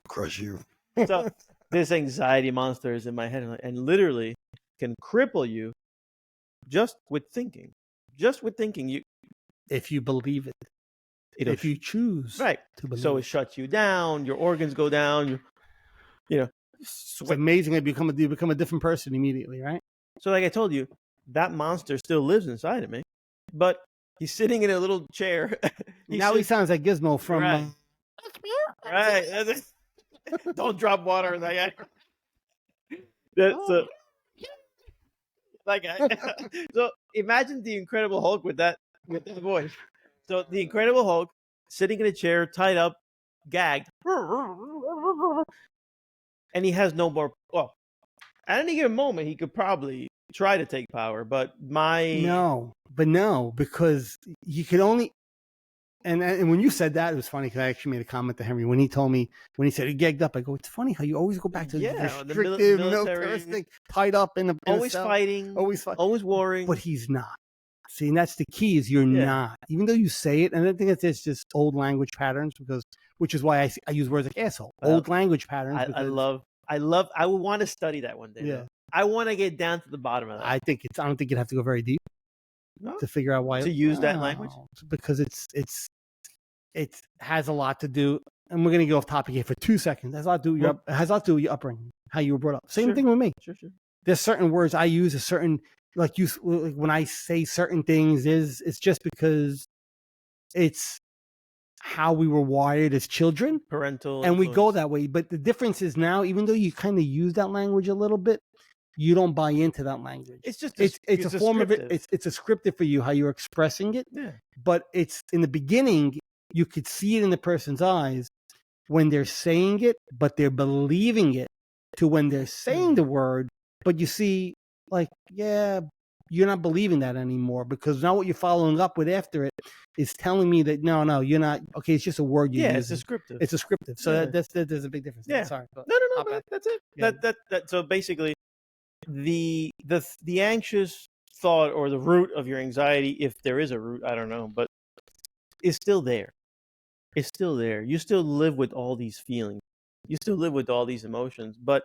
crush you. So this anxiety monster is in my head, and literally, can cripple you just with thinking. Just with thinking, if you believe it, if you choose right. to believe So it. it shuts you down. Your organs go down. It's amazing. You become a different person immediately, right? So like I told you, that monster still lives inside of me, but he's sitting in a little chair. Now he sounds like Gizmo from. Right. Right. Don't drop water in that guy. That's like so. Imagine the Incredible Hulk with that voice. So the Incredible Hulk sitting in a chair, tied up, gagged, and he has no more. Well, at any given moment, he could probably try to take power, but no, because you could only. And when you said that, it was funny because I actually made a comment to Henry when he said he gagged up. I go, it's funny how you always go back to the restrictive, militaristic, tied up in always a cell, fighting, always warring. But he's not. See, and that's the key: is you're not. Even though you say it, and I think it's just old language patterns which is why I use words like asshole. Old language patterns. I would want to study that one day. Yeah. Though. I want to get down to the bottom of that. I don't think you'd have to go very deep to figure out why to use that language, because it has a lot to do. And we're going to go off topic here for 2 seconds. It has a lot to do with your upbringing, how you were brought up. Same thing with me. Sure. There's certain words I use, like when I say certain things, it's just because it's how we were wired as children, parental, and we go that way. But the difference is now, even though you kind of use that language a little bit, you don't buy into that language. It's just it's a form of it. It's a scriptive for you how you're expressing it. Yeah. But it's in the beginning, you could see it in the person's eyes when they're saying it, but they're believing it, to when they're saying the word, but you see, like, yeah, you're not believing that anymore, because now what you're following up with after it is telling me that no, you're not. Okay, it's just a word you use. It's descriptive. It's descriptive. So there's a big difference. Yeah. Sorry. No. That's it. Yeah. That. So basically, the anxious thought, or the root of your anxiety, if there is a root, I don't know, but is still there. It's still there. You still live with all these feelings. You still live with all these emotions, but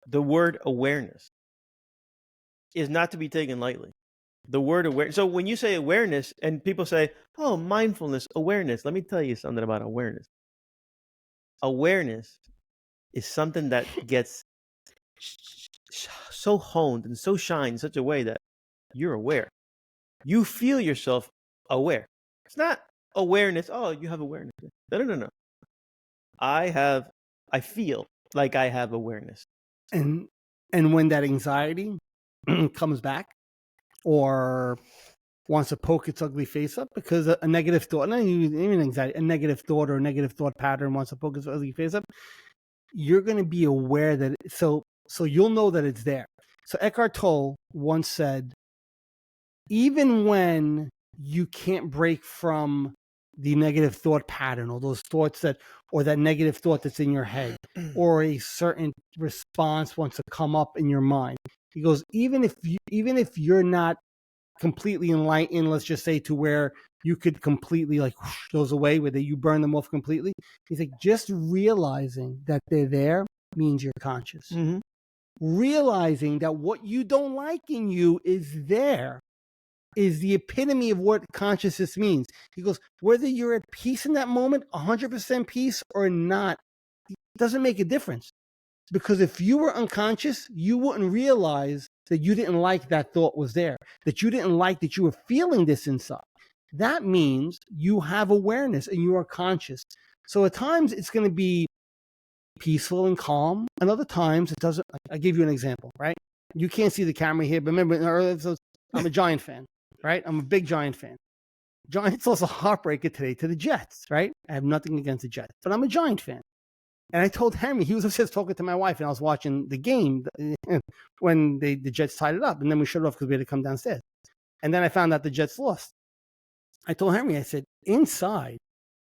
the word awareness is not to be taken lightly. The word awareness. So when you say awareness, and people say, "Oh, mindfulness, awareness," let me tell you something about awareness. Awareness is something that gets so honed and so shined in such a way that you're aware. You feel yourself aware. It's not awareness. Oh, you have awareness. No. I feel like I have awareness. And when that anxiety comes back, or wants to poke its ugly face up, because a negative thought, not even anxiety, a negative thought or a negative thought pattern wants to poke its ugly face up, you're going to be aware that so you'll know that it's there. So Eckhart Tolle once said, even when you can't break from the negative thought pattern, or those thoughts or that negative thought that's in your head, or a certain response wants to come up in your mind, he goes, even if you're not completely enlightened, let's just say to where you could completely like whoosh, those away, where you burn them off completely, he's like, just realizing that they're there means you're conscious. Mm-hmm. Realizing that what you don't like in you is there is the epitome of what consciousness means. He goes, whether you're at peace in that moment, 100% peace or not, it doesn't make a difference. Because if you were unconscious, you wouldn't realize that you didn't like that thought was there, that you didn't like that you were feeling this inside. That means you have awareness and you are conscious. So at times it's going to be peaceful and calm, and other times it doesn't. I give you an example, right? You can't see the camera here, but remember, I'm a Giant fan, right? I'm a big Giant fan. Giants lost a heartbreaker today to the Jets, right? I have nothing against the Jets, but I'm a Giant fan. And I told Henry, he was just talking to my wife, and I was watching the game when the Jets tied it up, and then we shut it off because we had to come downstairs. And then I found out the Jets lost. I told Henry, I said, inside,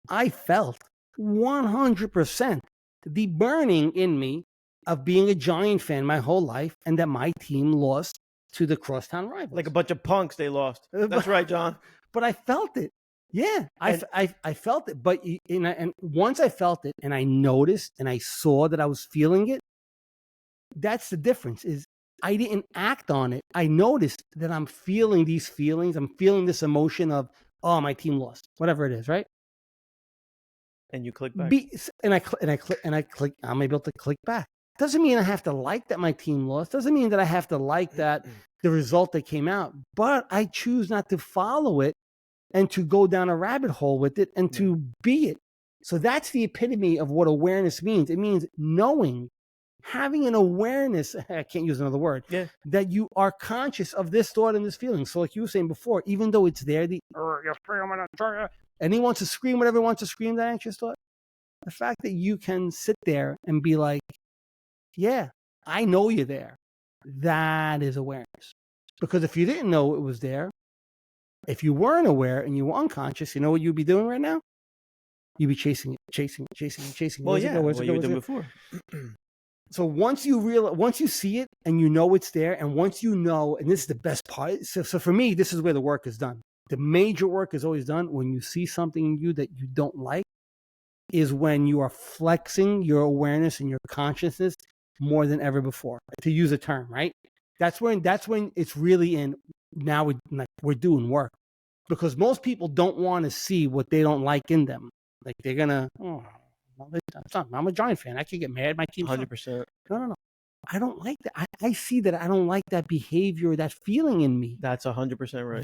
I felt 100% the burning in me of being a Giant fan my whole life, and that my team lost to the crosstown rivals. Like a bunch of punks, they lost. That's right, John. But I felt it. Yeah, I felt it. But and once I felt it, and I noticed, and I saw that I was feeling it, that's the difference. Is I didn't act on it. I noticed that I'm feeling these feelings. I'm feeling this emotion of, oh, my team lost, whatever it is, right? And you click back. And I click. I'm able to click back. Doesn't mean I have to like that my team lost. Doesn't mean that I have to like that the result that came out. But I choose not to follow it and to go down a rabbit hole with it and to be it. So that's the epitome of what awareness means. It means knowing, having an awareness. I can't use another word. Yeah. That you are conscious of this thought and this feeling. So like you were saying before, even though it's there, and he wants to scream whatever he wants to scream, that anxious thought. The fact that you can sit there and be like, yeah, I know you're there. That is awareness. Because if you didn't know it was there, if you weren't aware and you were unconscious, you know what you'd be doing right now? You'd be chasing it. Well, yeah, what you were doing before. So once you see it and you know it's there, and once you know, and this is the best part. So for me, this is where the work is done. The major work is always done when you see something in you that you don't like, is when you are flexing your awareness and your consciousness more than ever before, to use a term, right? That's when it's really in. Now we're doing work, because most people don't want to see what they don't like in them. Like they're gonna, I'm a Giant fan. I can get mad. My team's 100%. No. I don't like that. I see that I don't like that behavior, that feeling in me. That's 100% right.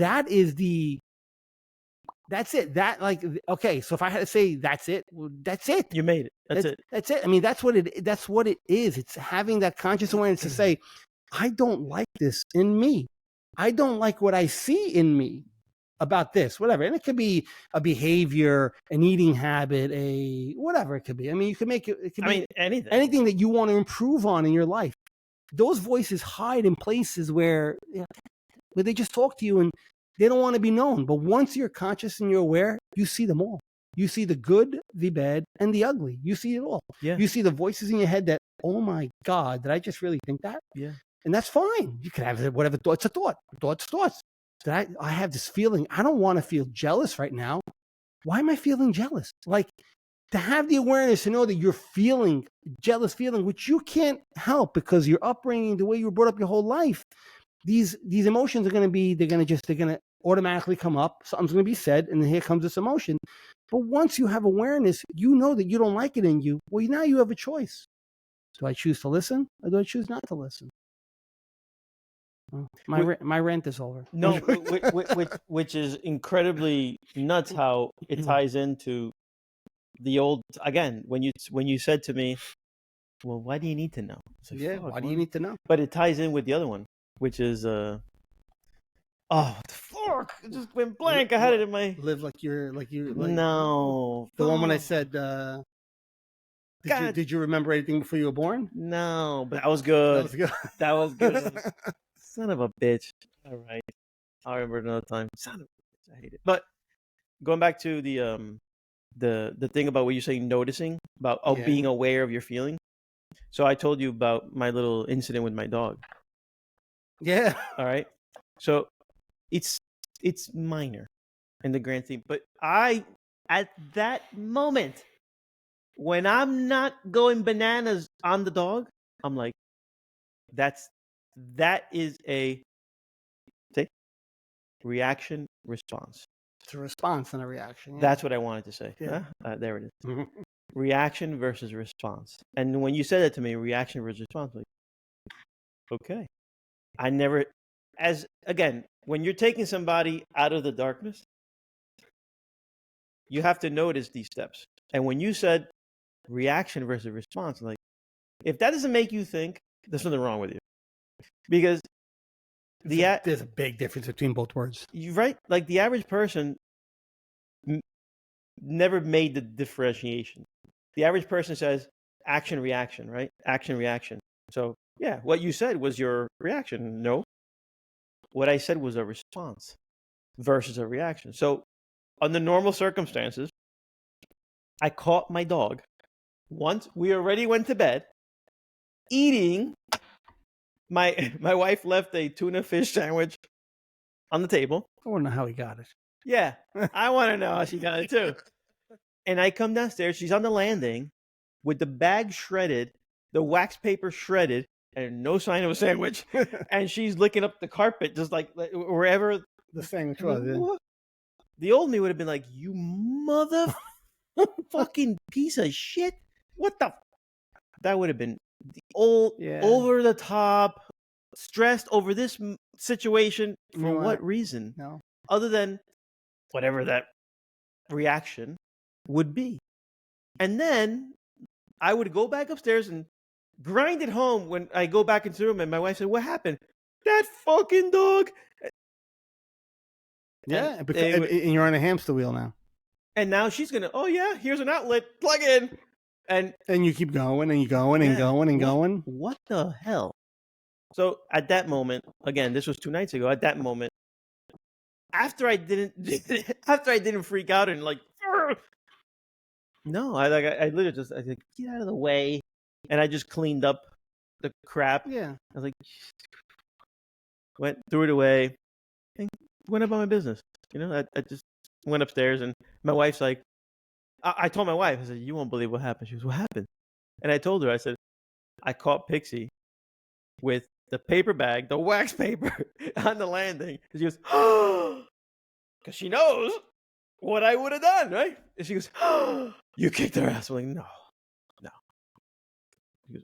That's it. That, like, okay. So if I had to say that's it, that's it. You made it. That's it. That's it. I mean, that's what it is. It's having that conscious awareness to say, I don't like this in me. I don't like what I see in me about this, whatever. And it could be a behavior, an eating habit, whatever it could be. I mean, you can make it. It could be anything that you want to improve on in your life. Those voices hide in places where they just talk to you and they don't want to be known. But once you're conscious and you're aware, you see them all. You see the good, the bad, and the ugly. You see it all. Yeah. You see the voices in your head that, oh my God, did I just really think that? Yeah. And that's fine. You can have whatever thoughts, a thought. Thoughts. That I have this feeling. I don't want to feel jealous right now. Why am I feeling jealous? Like, to have the awareness to know that you're feeling jealous feeling, which you can't help because your upbringing, the way you were brought up your whole life, these emotions are going to automatically come up. Something's going to be said, and then here comes this emotion. But once you have awareness, you know that you don't like it in you. Well, now you have a choice. Do I choose to listen, or do I choose not to listen? My rant is over. No, which is incredibly nuts how it ties into the old, again, when you said to me, well, why do you need to know? Like, why do you need to know? But it ties in with the other one, which is what the fuck? It just went blank. I had it in my live like you're no. The one when I said did you remember anything before you were born? No, but that was good. That was good. Son of a bitch. All right. I'll remember it another time. Son of a bitch. I hate it. But going back to the thing about what you're saying, noticing, about being aware of your feeling. So I told you about my little incident with my dog. Yeah. All right. So it's minor in the grand scheme. But at that moment, when I'm not going bananas on the dog, I'm like, that is a reaction response. It's a response and a reaction. Yeah. That's what I wanted to say. Yeah. There it is. Reaction versus response. And when you said that to me, reaction versus response, like, okay. I never, again, when you're taking somebody out of the darkness, you have to notice these steps. And when you said reaction versus response, like, if that doesn't make you think, there's something wrong with you. Because there's a big difference between both words. You're right. Like, the average person never made the differentiation. The average person says action, reaction, right? Action, reaction. So, yeah, what you said was your reaction. No. What I said was a response versus a reaction. So, under normal circumstances, I caught my dog once we already went to bed eating. My wife left a tuna fish sandwich on the table. I want to know how he got it. Yeah, I want to know how she got it too. And I come downstairs. She's on the landing with the bag shredded, the wax paper shredded, and no sign of a sandwich, and she's licking up the carpet just like wherever The sandwich I'm like, was. Yeah. "What?" The old me would have been like, "You mother fucking piece of shit! What the?" That would have been the old, Yeah. over the top, stressed over this situation You for know what what? reason? No. Other than whatever that reaction would be. And then I would go back upstairs and grind it home when I go back into the room and my wife said, "What happened?" "That fucking dog." Yeah, And because they would, and you're on a hamster wheel now, and now she's gonna, "Oh yeah, here's an outlet, plug in." And and you keep going and you going and yeah, going and going. what the hell? So at that moment, again, this was 2 nights ago. At that moment, after I didn't freak out and like, no, I literally just, I said, "Get out of the way," and I just cleaned up the crap. Yeah. I was like, threw it away, and went about my business. You know, I just went upstairs, and my wife's like, I told my wife, I said, "You won't believe what happened." She goes, "What happened?" And I told her, I said, "I caught Pixie with the paper bag, the wax paper, on the landing." And she goes, "Oh," because she knows what I would have done, right? And she goes, "Oh, you kicked her ass." I'm like, "No, no." She goes,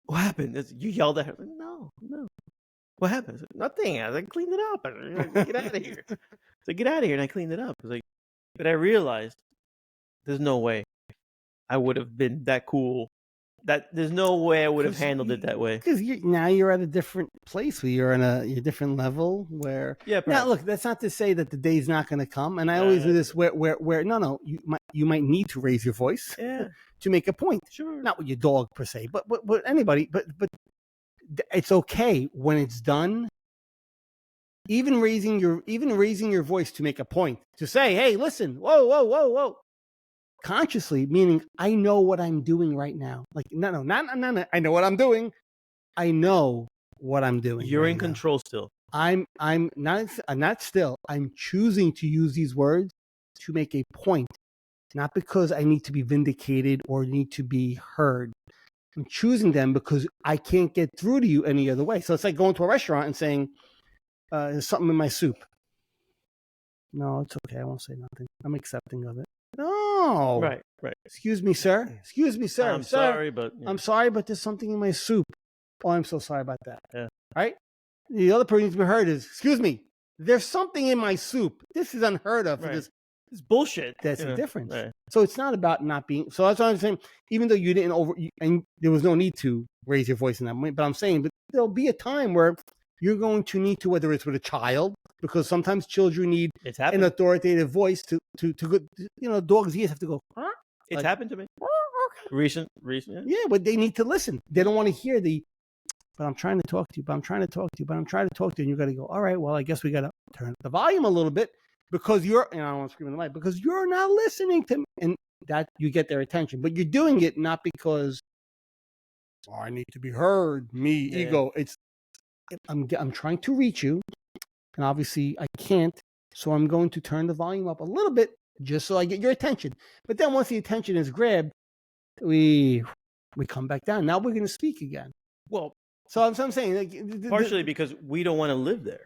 "What happened?" You yelled at her. I'm like, no. What happened? I said, "Nothing." I was like, "Clean it up." I was like, "Get out of here." So get out of here, and I cleaned it up. I was like, but I realized there's no way I would have been that cool. That there's no way I would have handled it that way. Because now you're at a different place where you're on a different level where. Yeah, Now perhaps. look, that's not to say that the day's not going to come, and I always do this where no, you might need to raise your voice Yeah, to make a point. sure. Not with your dog per se, but anybody, but it's okay when it's done. Even raising your voice to make a point, to say, "Hey, listen, whoa," consciously, meaning I know what I'm doing right now. Like no, not I know what I'm doing. I know what I'm doing. You're right in now. control still. I'm not still. I'm choosing to use these words to make a point, not because I need to be vindicated or need to be heard. I'm choosing them because I can't get through to you any other way. So it's like going to a restaurant and saying, "There's something in my soup." No, it's okay. I won't say nothing. I'm accepting of it. No. Right. Excuse me, sir. Excuse me, sir. I'm Sir, sorry, but I'm sorry, but there's something in my soup. Oh, I'm so sorry about that. Yeah. Right? The other person needs to be heard is, "Excuse me, there's something in my soup." This is unheard of. Right. This, it's bullshit. that's the difference. Right. So it's not about not being. So that's what I'm saying. Even though you didn't and there was no need to raise your voice in that moment, but I'm saying, but there'll be a time where you're going to need to, whether it's with a child, because sometimes children need It's an happened. authoritative voice to go. Dogs' ears have to go. It's like- happened to me. Recent. Yeah, but they need to listen. They don't want to hear but I'm trying to talk to you, but I'm trying to talk to you, but I'm trying to talk to you. And you got to go, all right, well, I guess we got to turn up the volume a little bit because I don't want to scream in the mic, because you're not listening to me. And that you get their attention. But you're doing it not because, I need to be heard, ego. It's, I'm trying to reach you. And obviously I can't. So I'm going to turn the volume up a little bit just so I get your attention. But then once the attention is grabbed, we come back down. Now we're going to speak again. Well, so I'm saying, like, partially because we don't want to live there.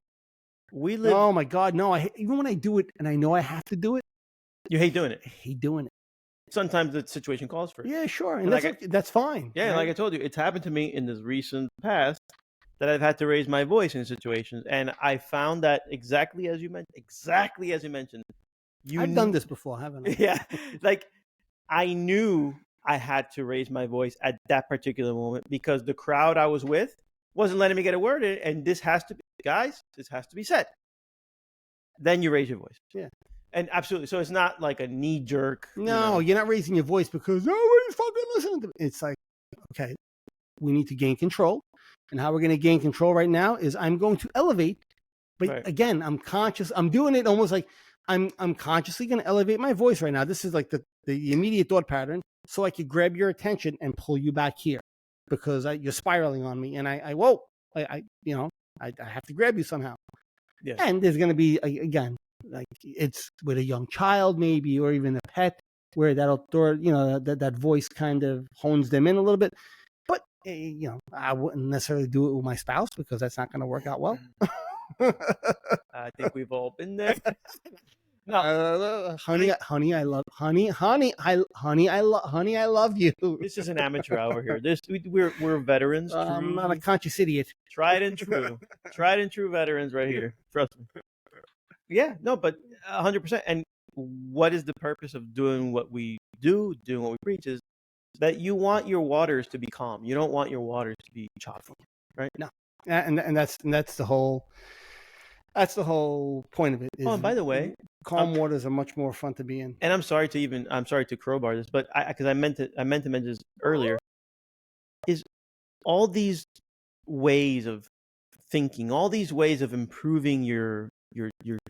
We live. Oh my God, no! Even when I do it, and I know I have to do it, You hate doing it. I hate doing it. Sometimes the situation calls for it. Yeah, sure, and Like that's fine. Yeah, right? like I told you, it's happened to me in this recent past that I've had to raise my voice in situations, and I found that exactly as you mentioned. I've done this before, haven't I? Yeah, like I knew I had to raise my voice at that particular moment because the crowd I was with wasn't letting me get a word in, and this has to be said. Then you raise your voice. Yeah. And absolutely. So it's not like a knee jerk. No, you're not raising your voice because nobody's fucking listening to me. It's like, okay, we need to gain control. And how we're going to gain control right now is I'm going to elevate. But again, I'm conscious. I'm doing it almost like I'm consciously going to elevate my voice right now. This is like the immediate thought pattern. So I could grab your attention and pull you back here because you're spiraling on me. And I have to grab you somehow. Yeah. And there's going to be, again, like it's with a young child maybe, or even a pet, where that voice kind of hones them in a little bit. But you know, I wouldn't necessarily do it with my spouse because that's not going to work out well. I think we've all been there. No, honey, I love, honey, I love you. This is an amateur hour here. We're veterans. I'm not a conscious idiot. Tried and true veterans right here. Trust me. Yeah, no, but 100%. And what is the purpose of doing what we do, doing what we preach, is that you want your waters to be calm. You don't want your waters to be choppy, right? No, and that's the whole point of it. Oh, and by the way, calm waters are much more fun to be in. And I'm sorry to crowbar this, but because I meant to mention this earlier, is all these ways of thinking, all these ways of improving your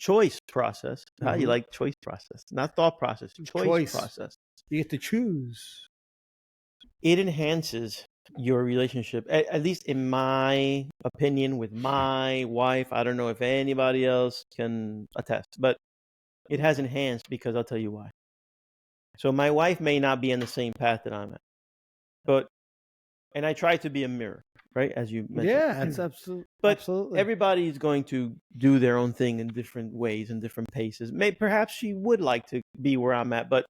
choice process. How you like choice process, not thought process, choice process. You get to choose. It enhances your relationship, at least in my opinion, with my wife. I don't know if anybody else can attest, but it has enhanced because I'll tell you why. So my wife may not be on the same path that I'm at, and I try to be a mirror, right? As you mentioned. Yeah, it's absolutely. But absolutely. Everybody is going to do their own thing in different ways and different paces. Perhaps she would like to be where I'm at, but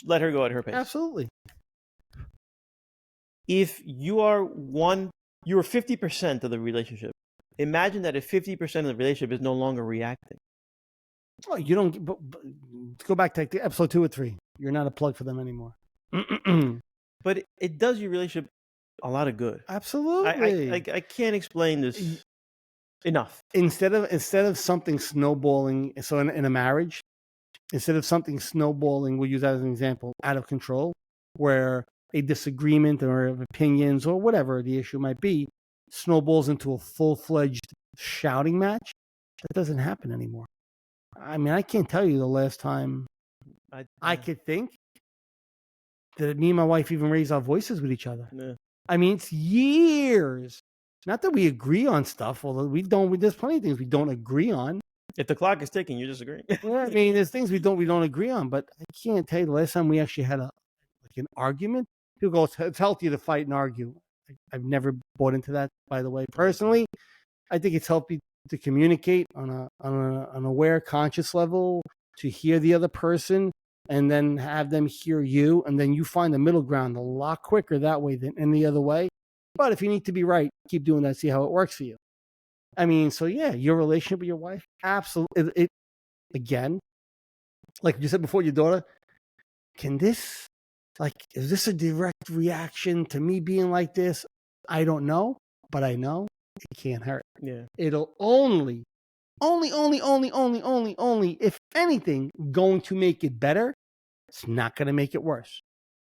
let her go at her pace. Absolutely. If you are you're 50% of the relationship. Imagine that if 50% of the relationship is no longer reacting. Oh, you don't. But go back to episode 2 or 3. You're not a plug for them anymore. But it does your relationship a lot of good. Absolutely. I can't explain this enough. Instead of something snowballing, so in a marriage, instead of something snowballing, we'll use that as an example, out of control, where a disagreement or of opinions or whatever the issue might be snowballs into a full-fledged shouting match. That doesn't happen anymore. I mean, I can't tell you the last time I could think that me and my wife even raised our voices with each other. Yeah. I mean, it's years. Not that we agree on stuff, although there's plenty of things we don't agree on. If the clock is ticking, you're disagreeing. I mean, there's things we don't agree on, but I can't tell you the last time we actually had an argument. People go, it's healthy to fight and argue. I've never bought into that, by the way. Personally, I think it's healthy to communicate on an aware, conscious level, to hear the other person, and then have them hear you, and then you find the middle ground a lot quicker that way than any other way. But if you need to be right, keep doing that, see how it works for you. I mean, so yeah, your relationship with your wife, absolutely. It again, like you said before, your daughter, is this a direct reaction to me being like this? I don't know, but I know it can't hurt. Yeah. It'll only, if anything, going to make it better. It's not going to make it worse.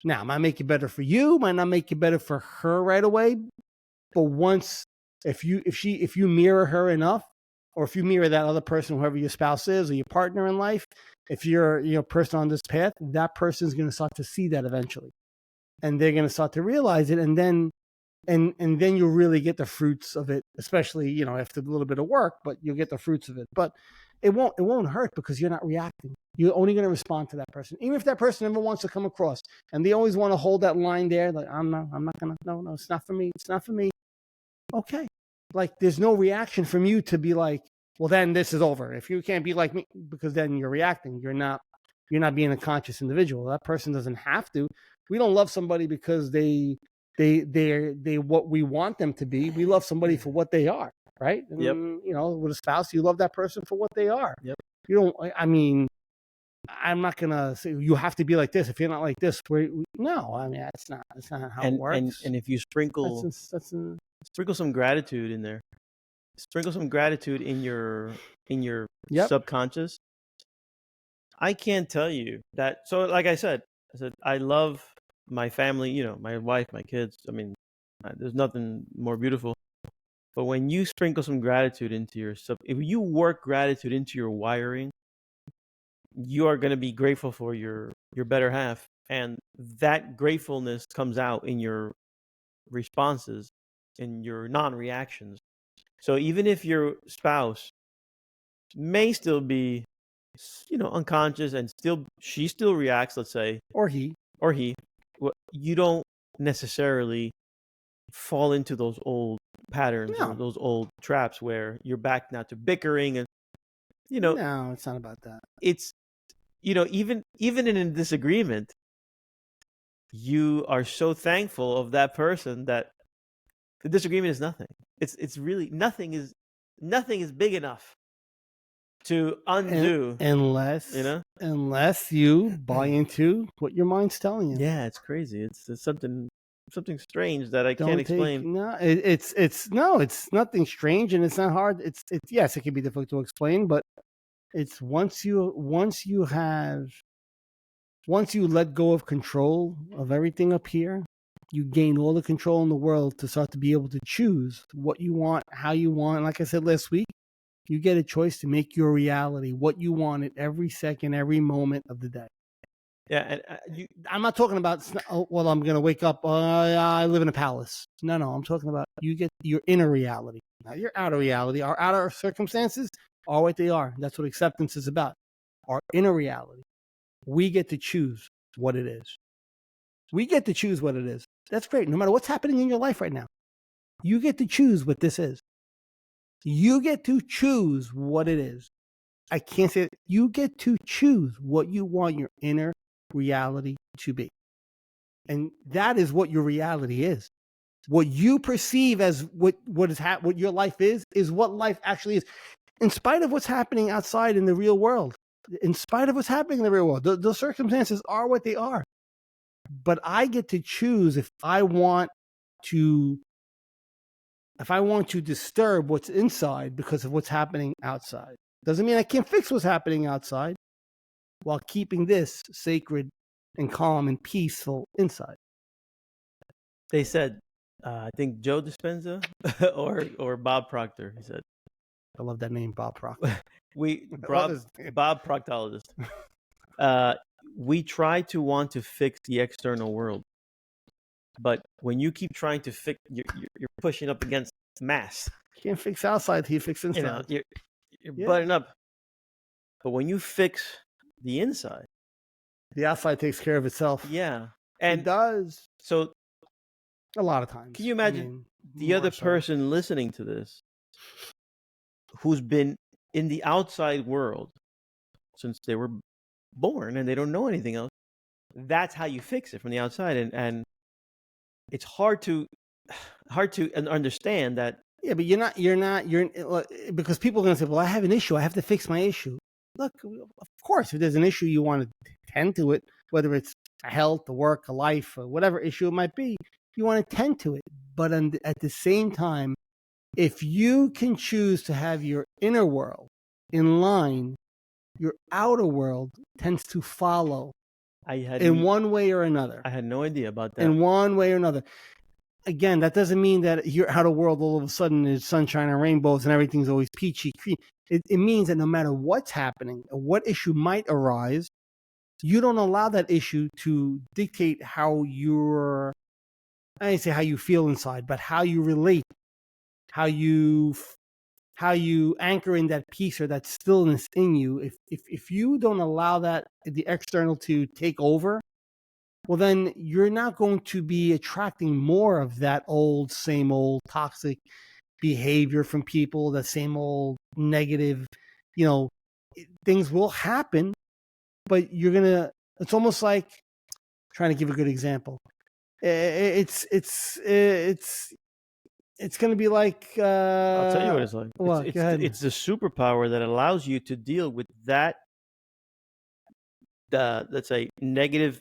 Now, it might make it better for you, might not make it better for her right away. But once, if you mirror her enough, or if you mirror that other person, whoever your spouse is or your partner in life, if you're a person on this path, that person is going to start to see that eventually, and they're going to start to realize it, and then you'll really get the fruits of it. Especially after a little bit of work, but you'll get the fruits of it. But it won't hurt because you're not reacting. You're only going to respond to that person, even if that person never wants to come across, and they always want to hold that line there. Like I'm not going to. No, it's not for me. It's not for me. Okay. Like there's no reaction from you to be like, well, then this is over. If you can't be like me, because then you're reacting. You're not being a conscious individual. That person doesn't have to. We don't love somebody because they're what we want them to be. We love somebody for what they are, right? And, yep. With a spouse, you love that person for what they are. Yep. You don't. I mean, I'm not gonna say you have to be like this. If you're not like this, no. I mean, that's not how it works. And if you sprinkle some gratitude in there, sprinkle some gratitude in your subconscious. I can't tell you that. So, like I said, I love my family. My wife, my kids. I mean, there's nothing more beautiful. But when you sprinkle some gratitude into if you work gratitude into your wiring, you are going to be grateful for your better half, and that gratefulness comes out in your responses, in your non-reactions. So even if your spouse may still be, unconscious and she still reacts, let's say, or he, you don't necessarily fall into those old patterns or No, those old traps where you're back now to bickering, and you know no, it's not about that. it's even in a disagreement, you are so thankful of that person that the disagreement is nothing. It's really nothing is big enough to undo. Unless you buy into what your mind's telling you. Yeah, it's crazy. It's something strange that I can't Don't explain. no. It's nothing strange, and it's not hard. It's yes, it can be difficult to explain, but it's once you let go of control of everything up here, you gain all the control in the world to start to be able to choose what you want, how you want. Like I said last week, you get a choice to make your reality what you want at every second, every moment of the day. Yeah, and I'm not talking about, well, I'm going to wake up, I live in a palace. No, I'm talking about you get your inner reality, not your outer reality. Our outer circumstances are what they are. That's what acceptance is about. Our inner reality. We get to choose what it is. We get to choose what it is. That's great. No matter what's happening in your life right now, you get to choose what this is. You get to choose what it is. I can't say it. You get to choose what you want your inner reality to be. And that is what your reality is. What you perceive as what your life is what life actually is. In spite of what's happening outside in the real world, in spite of what's happening in the real world, the circumstances are what they are. But I get to choose if I want to disturb what's inside because of what's happening outside. Doesn't mean I can't fix what's happening outside while keeping this sacred and calm and peaceful inside. They said, I think Joe Dispenza or Bob Proctor. He said, I love that name, Bob Proctor. Bob Proctologist. We try to want to fix the external world, but when you keep trying to fix, you're pushing up against mass. You can't fix outside, he fix inside. You're butting up. But when you fix the inside, the outside takes care of itself. Yeah, and it does. So a lot of times. Can you imagine the other person listening to this who's been in the outside world since they were born and they don't know anything else? That's how you fix it from the outside, and it's hard to understand that. Yeah, but you're because people are going to say, well, I have an issue, I have to fix my issue. Look, of course, if there's an issue, you want to tend to it, whether it's a health, a work, a life, or whatever issue it might be, you want to tend to it. But at the same time, if you can choose to have your inner world in line, your outer world tends to follow in one way or another. I had no idea about that. In one way or another. Again, that doesn't mean that your outer world all of a sudden is sunshine and rainbows and everything's always peachy. It means that no matter what's happening, or what issue might arise, you don't allow that issue to dictate how I didn't say how you feel inside, but how you relate, how you anchor in that peace or that stillness in you. If you don't allow that, the external, to take over, well, then you're not going to be attracting more of that same old toxic behavior from people, the same old negative, things will happen, but it's almost like, trying to give a good example. It's going to be like, I'll tell you what it's like. What? It's the superpower that allows you to deal with that, let's say negative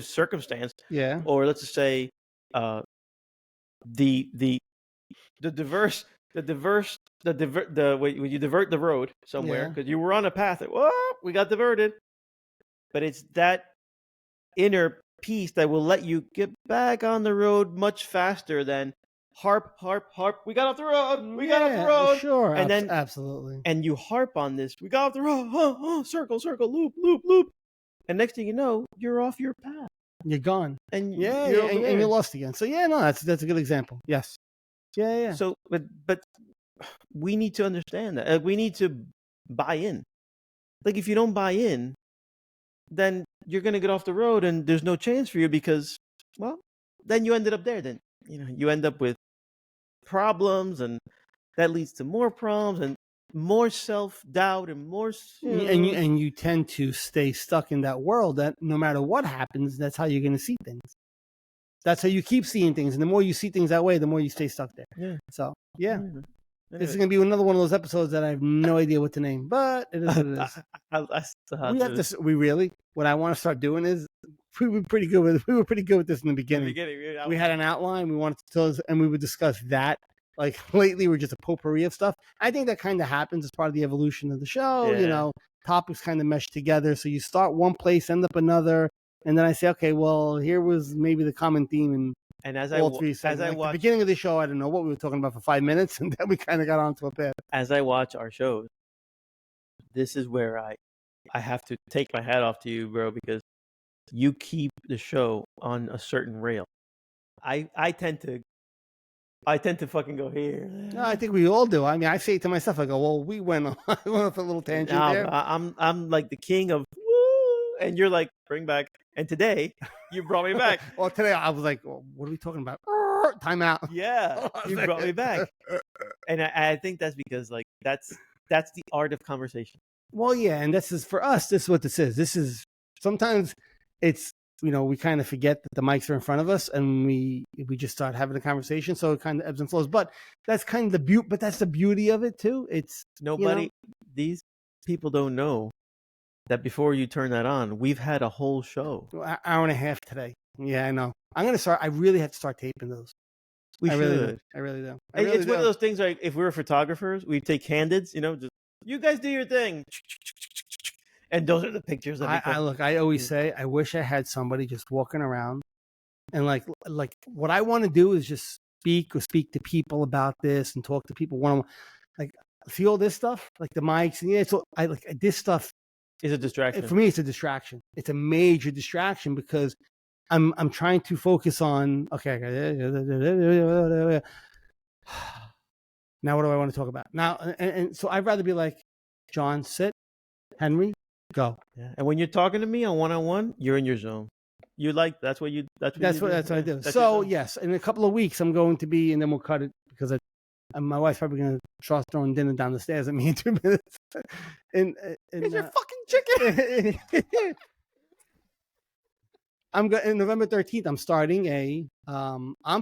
circumstance. Yeah. Or let's just say the when you divert the road somewhere because you were on a path, we got diverted. But it's that inner peace that will let you get back on the road much faster than harp. We got off the road. We got off the road. Sure. And then absolutely. And you harp on this. We got off the road. Circle, loop. And next thing you know, you're off your path. You're gone. And and you're lost again. So that's a good example. Yes. Yeah. So, but we need to understand that. We need to buy in. Like, if you don't buy in, then you're going to get off the road and there's no chance for you because, well, then you ended up there then. you end up with problems, and that leads to more problems and more self-doubt and more. And you tend to stay stuck in that world that no matter what happens, that's how you're going to see things. That's how you keep seeing things, and the more you see things that way, the more you stay stuck there. Yeah. So yeah. Anyway. This is going to be another one of those episodes that I have no idea what to name, but it is what it is. I still have We have to. We really. What I want to start doing is we were pretty good with. We were pretty good with this in the beginning. We had an outline. We wanted to tell us, and we would discuss that. Like lately, we're just a potpourri of stuff. I think that kind of happens as part of the evolution of the show. Yeah. Topics kind of mesh together. So you start one place, end up another, and then I say, okay, well, here was maybe the common theme and as all three. As I watch the beginning of the show, I didn't know what we were talking about for 5 minutes, and then we kind of got onto a path. As I watch our shows, this is where I have to take my hat off to you, bro, because you keep the show on a certain rail. I tend to fucking go here. No, I think we all do. I mean, I say it to myself. I go, "Well, we went off a little tangent there." I'm like the king of woo, and you're like, bring back. And today, you brought me back. Well, today I was like, well, "What are we talking about?" Time out. Yeah, you brought me back, and I think that's because like that's the art of conversation. Well, yeah, and this is for us. This is what this is. This is sometimes it's we kind of forget that the mics are in front of us, and we just start having a conversation. So it kind of ebbs and flows. But that's kind of the beauty. But that's the beauty of it too. It's nobody. These people don't know that before you turn that on, we've had a whole show, hour and a half today. Yeah, I know. I'm gonna start. I really have to start taping those. I really should. Do. I really do. It's one of those things like if we were photographers, we'd take candids. Just you guys do your thing. And those are the pictures that I always say I wish I had somebody just walking around and like what I want to do is just speak to people about this and talk to people one-on-one. Like see all this stuff, like the mics and so I like this stuff is a distraction. For me, it's a distraction. It's a major distraction because I'm trying to focus on now what do I want to talk about? Now and so I'd rather be like, John, sit, Henry, go. Yeah. And when you're talking to me on one-on-one, you're in your zone. You like that's what I do. So yes, in a couple of weeks I'm going to be, and then we'll cut it because my wife's probably going to start throwing dinner down the stairs at me in 2 minutes. And it's your fucking chicken. In November 13th. I'm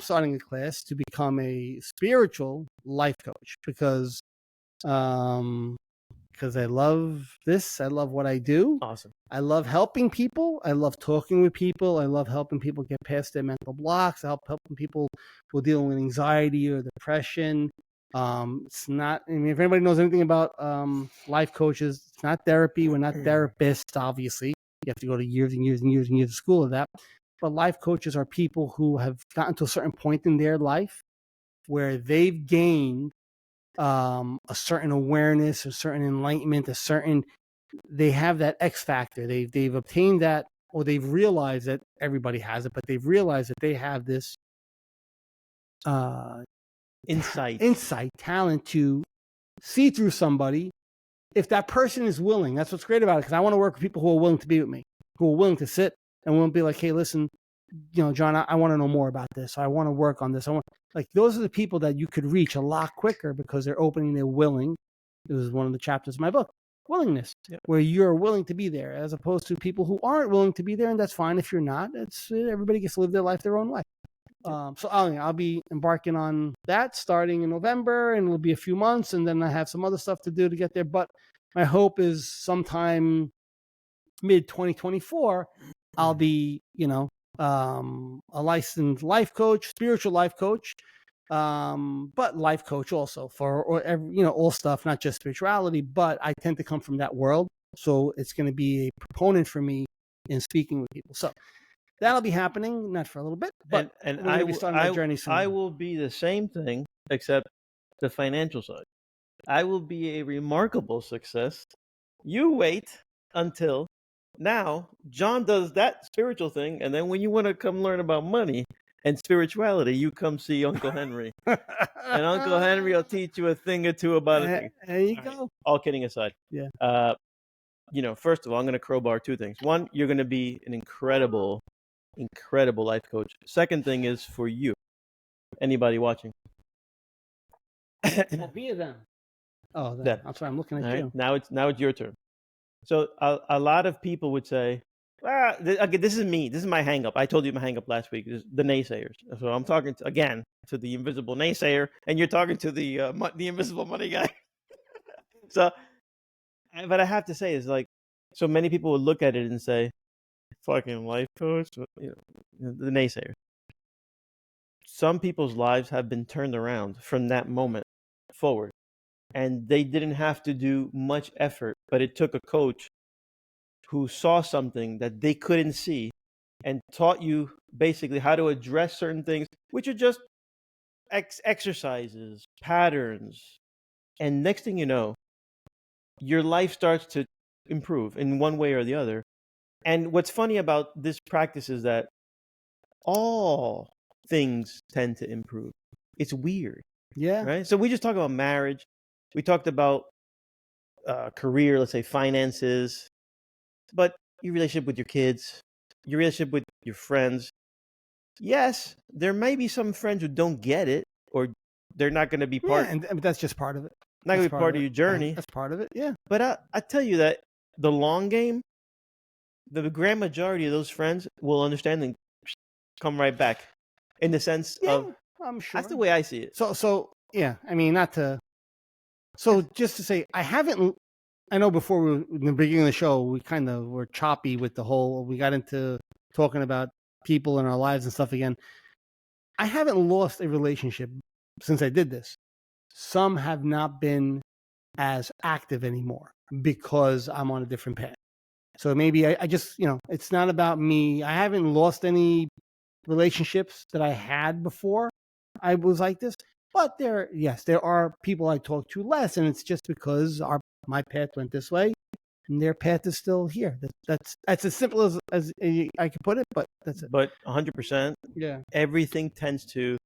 starting a class to become a spiritual life coach because I love this. I love what I do. Awesome. I love helping people. I love talking with people. I love helping people get past their mental blocks. I helping people who are dealing with anxiety or depression. It's not, if anybody knows anything about life coaches, it's not therapy. We're not therapists, obviously. You have to go to years and years and years and years of school of that. But life coaches are people who have gotten to a certain point in their life where they've gained a certain awareness, a certain enlightenment, they have that X factor. They've obtained that, or they've realized that everybody has it, but they've realized that they have this insight, talent to see through somebody if that person is willing. That's what's great about it, because I want to work with people who are willing to be with me, who are willing to sit and won't be like, hey, listen, John, I want to know more about this. I want to work on this. Those are the people that you could reach a lot quicker because they're opening, they're willing. This is one of the chapters of my book, willingness, where you're willing to be there, as opposed to people who aren't willing to be there, and that's fine if you're not. Everybody gets to live their life their own way. So I'll be embarking on that starting in November, and it'll be a few months, and then I have some other stuff to do to get there. But my hope is sometime mid 2024, I'll be, a licensed life coach, spiritual life coach, but life coach also for all stuff, not just spirituality. But I tend to come from that world, so it's going to be a proponent for me in speaking with people. So that'll be happening, not for a little bit, but I will be starting my journey soon. I will be the same thing, except the financial side. I will be a remarkable success. You wait until now. John does that spiritual thing, and then when you want to come learn about money and spirituality, you come see Uncle Henry. And Uncle Henry will teach you a thing or two about it. There you go. All kidding aside. Yeah. First of all, I'm going to crowbar two things. One, you're going to be an incredible life coach. Second thing is for you. Anybody watching? Well, be them. Oh, Them. that's why I'm looking All at right. you. Now it's your turn. So a lot of people would say, okay, this is me. This is my hang up. I told you my hang up last week. This is the naysayers. So I'm talking again to the invisible naysayer, and you're talking to the invisible money guy. So, but I have to say, it's like, so many people would look at it and say, fucking life coach, the naysayers. Some people's lives have been turned around from that moment forward, and they didn't have to do much effort, but it took a coach who saw something that they couldn't see and taught you basically how to address certain things, which are just exercises, patterns. And next thing you know, your life starts to improve in one way or the other. And what's funny about this practice is that all things tend to improve. It's weird. Yeah. Right? So we just talked about marriage. We talked about career, let's say finances, but your relationship with your kids, your relationship with your friends. Yes, there may be some friends who don't get it, or they're not going to be part. Yeah, and that's just part of it. Not going to be part of your journey. That's part of it. Yeah. But I tell you that the long game, the grand majority of those friends will understand and come right back, in the sense of, I'm sure that's the way I see it. So yeah, I mean, not to. So just to say, I know before in the beginning of the show, we kind of were choppy with the whole. We got into talking about people in our lives and stuff again. I haven't lost a relationship since I did this. Some have not been as active anymore because I'm on a different path. So maybe I just, it's not about me. I haven't lost any relationships that I had before I was like this. But there are people I talk to less, and it's just because my path went this way, and their path is still here. That's as simple as I can put it, but that's it. But 100%, yeah, everything tends to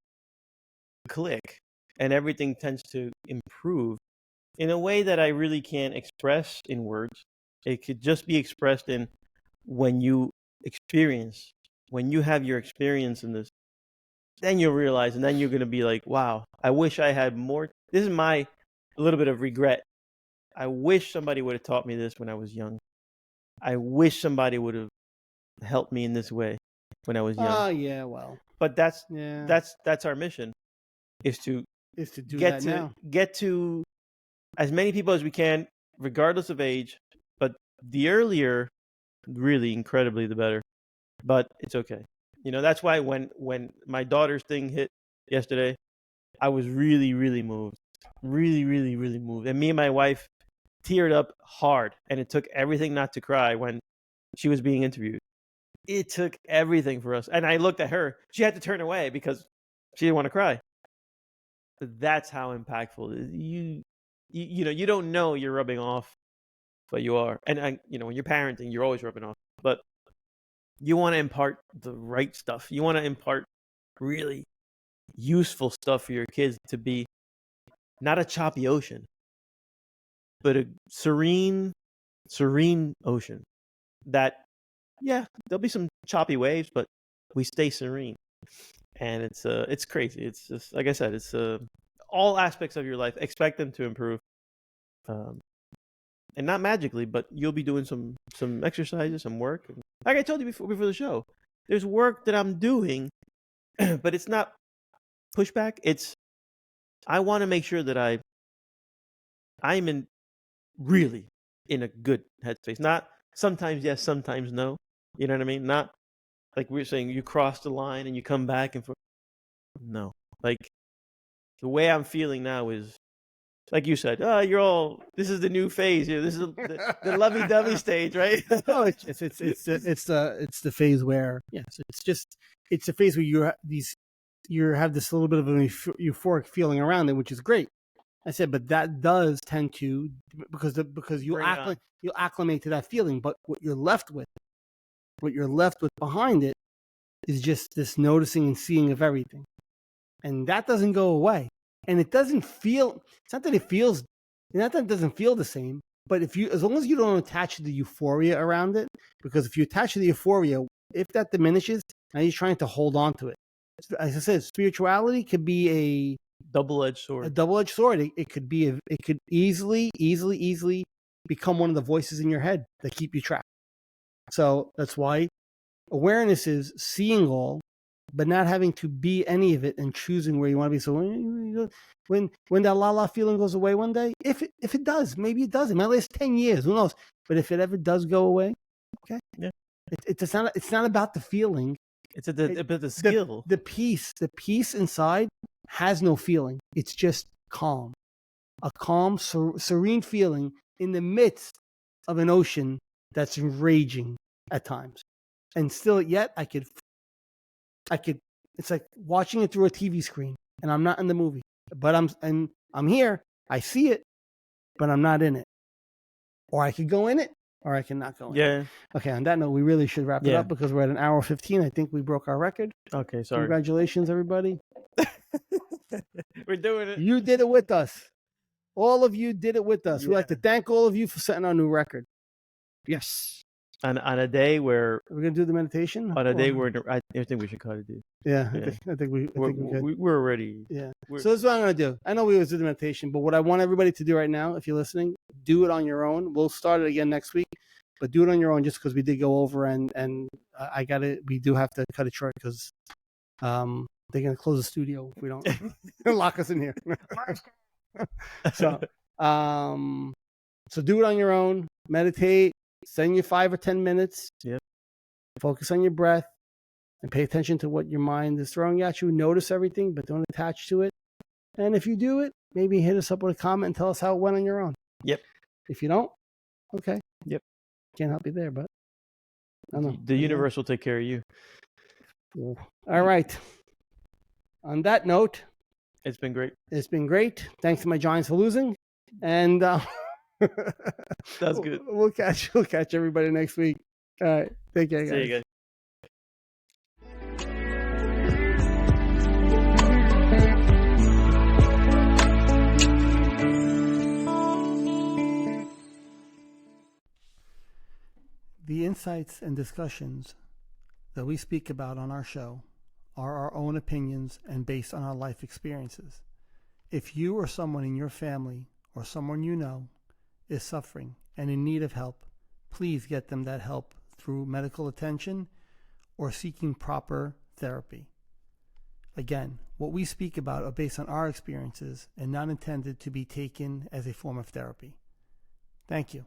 click, and everything tends to improve in a way that I really can't express in words. It could just be expressed in when you have your experience in this, then you'll realize, and then you're going to be like, wow, I wish I had more. This is a little bit of regret. I wish somebody would have taught me this when I was young. I wish somebody would have helped me in this way when I was young. Oh, yeah, well. But that's our mission, is to do that now. Get to as many people as we can, regardless of age. But the earlier, really incredibly, the better. But it's okay. That's why when my daughter's thing hit yesterday, I was really, really moved. Really, really, really moved. And me and my wife teared up hard. And it took everything not to cry when she was being interviewed. It took everything for us. And I looked at her. She had to turn away because she didn't want to cry. But that's how impactful it is. You don't know you're rubbing off, but you are. And when you're parenting, you're always rubbing off. But you want to impart the right stuff. You want to impart really useful stuff for your kids to be not a choppy ocean, but a serene ocean that, there'll be some choppy waves, but we stay serene. And it's crazy. It's just, like I said, it's all aspects of your life. Expect them to improve. And not magically, but you'll be doing some exercises, some work. Like I told you before the show, there's work that I'm doing, but it's not pushback. I want to make sure that I'm really in a good headspace. Not sometimes yes, sometimes no. You know what I mean? Not like we were saying, you cross the line and you come back and forth. No, like the way I'm feeling now is, like you said, this is the new phase. This is the lovey-dovey stage, right? Oh, it's the phase where it's a phase where you have this little bit of an euphoric feeling around it, which is great. I said, but that does tend to because you acclimate to that feeling. But what you're left with behind it is just this noticing and seeing of everything, and that doesn't go away. And it doesn't feel. It's not that it feels. Not that it doesn't feel the same. But as long as you don't attach the euphoria around it, because if you attach the euphoria, if that diminishes, now you're trying to hold on to it. as I said, spirituality could be Double-edged a sword. double-edged sword. It could be it could easily become one of the voices in your head that keep you trapped. So that's why awareness is seeing all, but not having to be any of it and choosing where you want to be. So when that la feeling goes away one day, if it does, maybe it does. It might last 10 years. Who knows? But if it ever does go away, okay. Yeah. It's not about the feeling. It's about the skill. The peace inside has no feeling. It's just calm. A calm, serene feeling in the midst of an ocean that's raging at times. And still yet I could it's like watching it through a TV screen and I'm not in the movie. But I'm here. I see it, but I'm not in it. Or I could go in it or I cannot go in it. Yeah. Okay, on that note, we really should wrap it up because we're at an hour 15. I think we broke our record. Okay, sorry. Congratulations, everybody. We're doing it. You did it with us. All of you did it with us. We'd like to thank all of you for setting our new record. Yes. On a day where we're gonna do the meditation. On a day where I think we should cut it, dude. Yeah, I think we could. We're already. Yeah. So this is what I'm gonna do. I know we always do the meditation, but what I want everybody to do right now, if you're listening, do it on your own. We'll start it again next week, but do it on your own just because we did go over and we do have to cut it short because they're gonna close the studio if we don't lock us in here. So do it on your own. Meditate. Send you 5 or 10 minutes. Yep. Focus on your breath and pay attention to what your mind is throwing at you. Notice everything, but don't attach to it. And if you do it, maybe hit us up with a comment and tell us how it went on your own. Yep. If you don't, okay. Yep. Can't help you there, but I don't know. The universe will take care of you. All right. On that note, it's been great. It's been great. Thanks to my Giants for losing. And that's good. We'll catch everybody next week. All right. Take care, guys. See you guys. The insights and discussions that we speak about on our show are our own opinions and based on our life experiences. If you or someone in your family or someone you know is suffering and in need of help, please get them that help through medical attention or seeking proper therapy. Again, what we speak about are based on our experiences and not intended to be taken as a form of therapy. Thank you.